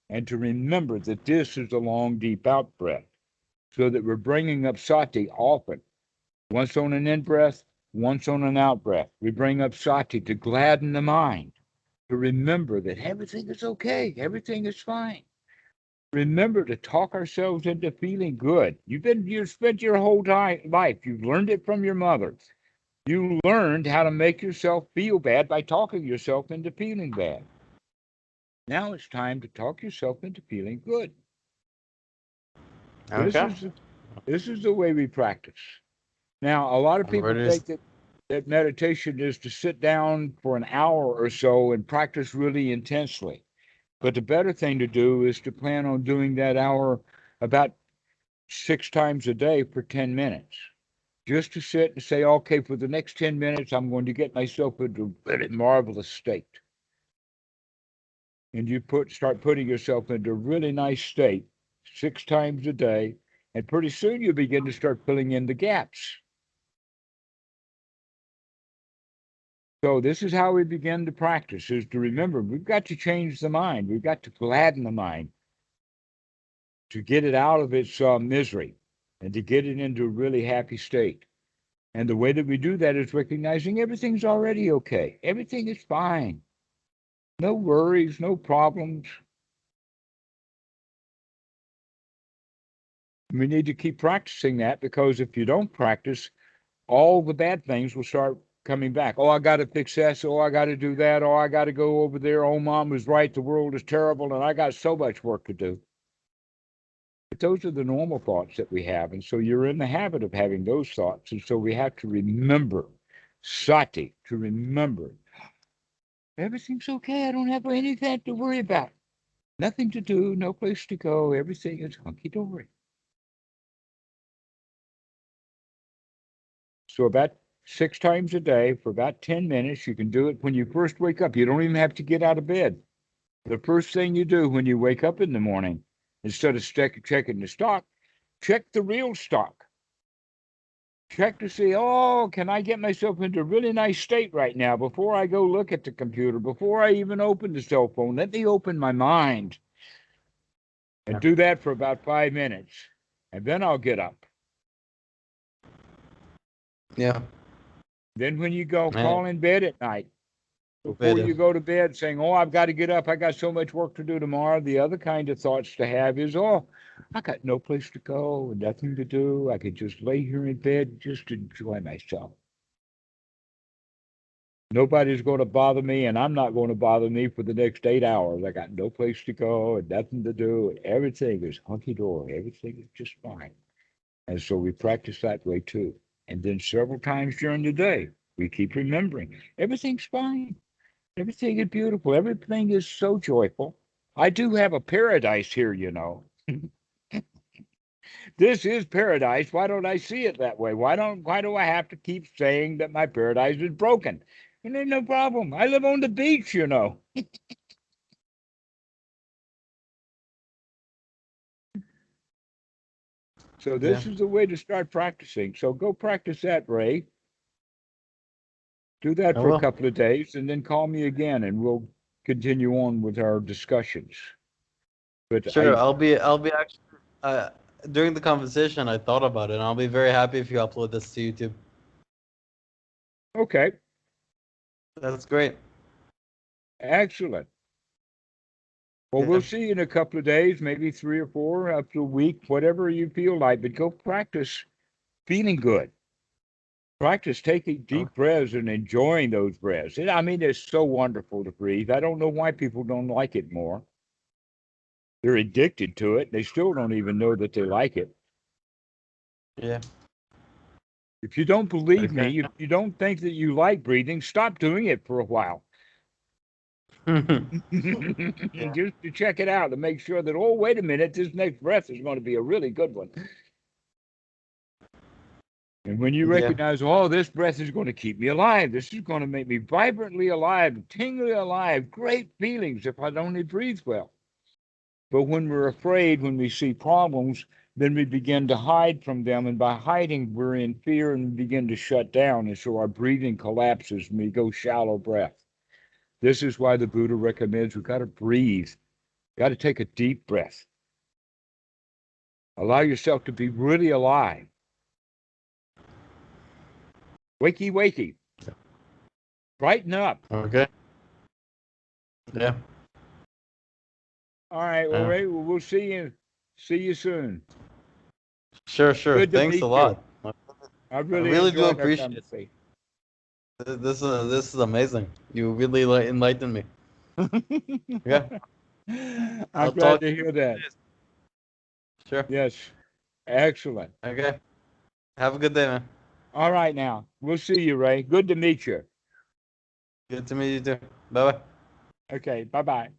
and to remember that this is a long, deep out-breath, so that we're bringing up sati often. Once on an in-breath, once on an out-breath. We bring up sati to gladden the mind, to remember that everything is okay, everything is fine. Remember to talk ourselves into feeling good. You've spent your whole life, you've learned it from your mother. You learned how to make yourself feel bad by talking yourself into feeling bad. Now it's time to talk yourself into feeling good. Okay. This is the way we practice. Now, a lot of I'm people ready think that meditation is to sit down for an hour or so and practice really intensely. But the better thing to do is to plan on doing that hour about 6 times a day for 10 minutes. Just to sit and say, okay, for the next 10 minutes, I'm going to get myself into a really marvelous state. And you start putting yourself into a really nice state 6 times a day, and pretty soon you begin to start filling in the gaps. So this is how we begin to practice, is to remember we've got to change the mind. We've got to gladden the mind to get it out of its misery and to get it into a really happy state. And the way that we do that is recognizing everything's already okay. Everything is fine. No worries, no problems. We need to keep practicing that, because if you don't practice, all the bad things will start coming back. Oh, I got to fix this. Oh, I got to do that. Oh, I got to go over there. Oh, mom was right. The world is terrible, and I got so much work to do. But those are the normal thoughts that we have. And so you're in the habit of having those thoughts. And so we have to remember, sati, to remember, everything's okay. I don't have anything to worry about. Nothing to do, no place to go. Everything is hunky-dory. So about 6 times a day for about 10 minutes. You can do it when you first wake up. You don't even have to get out of bed. The first thing you do when you wake up in the morning, instead of checking the stock, check the real stock. Check to see, oh, can I get myself into a really nice state right now before I go look at the computer, before I even open the cell phone? Let me open my mind and do that for about 5 minutes, and then I'll get up. Yeah. Then when you go Man, crawl in bed at night, before you go to bed saying, oh, I've got to get up, I got so much work to do tomorrow, the other kind of thoughts to have is, oh, I got no place to go and nothing to do. I could just lay here in bed, just enjoy myself. Nobody's going to bother me, and I'm not going to bother me for the next 8 hours. I got no place to go and nothing to do. And everything is hunky dory. Everything is just fine. And so we practice that way too. And then several times during the day, we keep remembering everything's fine. Everything is beautiful. Everything is so joyful. I do have a paradise here, you know. This is paradise. Why don't I see it that way? Why do I have to keep saying that my paradise is broken? And there's no problem. I live on the beach, you know. So this is the way to start practicing. So go practice that, Ray. Do that I for a will. couple of days and then call me again and we'll continue on with our discussions. But Sure, I'll be actually during the conversation I thought about it, and I'll be very happy if you upload this to YouTube. Okay, That's great. excellent. Well, we'll Yeah. see you in a couple of days, maybe 3 or 4, up to a week, whatever you feel like, but go practice feeling good. Practice taking deep breaths and enjoying those breaths. I mean, it's so wonderful to breathe. I don't know why people don't like it more. They're addicted to it. They still don't even know that they like it. Yeah. If you don't believe Okay. me, if you don't think that you like breathing, stop doing it for a while. Just to check it out to make sure that, oh, wait a minute, this next breath is going to be a really good one. And when you Yeah. recognize, oh, this breath is going to keep me alive, this is going to make me vibrantly alive, tingly alive, great feelings if I only breathe well. But when we're afraid, when we see problems, then we begin to hide from them. And by hiding, we're in fear and we begin to shut down. And so our breathing collapses and we go shallow breath. This is why the Buddha recommends we've got to breathe. Got to take a deep breath. Allow yourself to be really alive. Wakey, wakey. Brighten up. Okay. Yeah. All right, well, Yeah. Ray, we'll see you. See you soon. Sure. Sure. Good to Thanks a meet you. lot. I I really really do enjoyed our appreciate it. conversation. This is amazing. You really enlightened me. Yeah. I'm I'll glad talk to to you. hear that. Sure. Yes, excellent. Okay. Have a good day, man. All right, now we'll see you, Ray. Good to meet you. Good to meet you too. Bye bye. Okay, bye bye.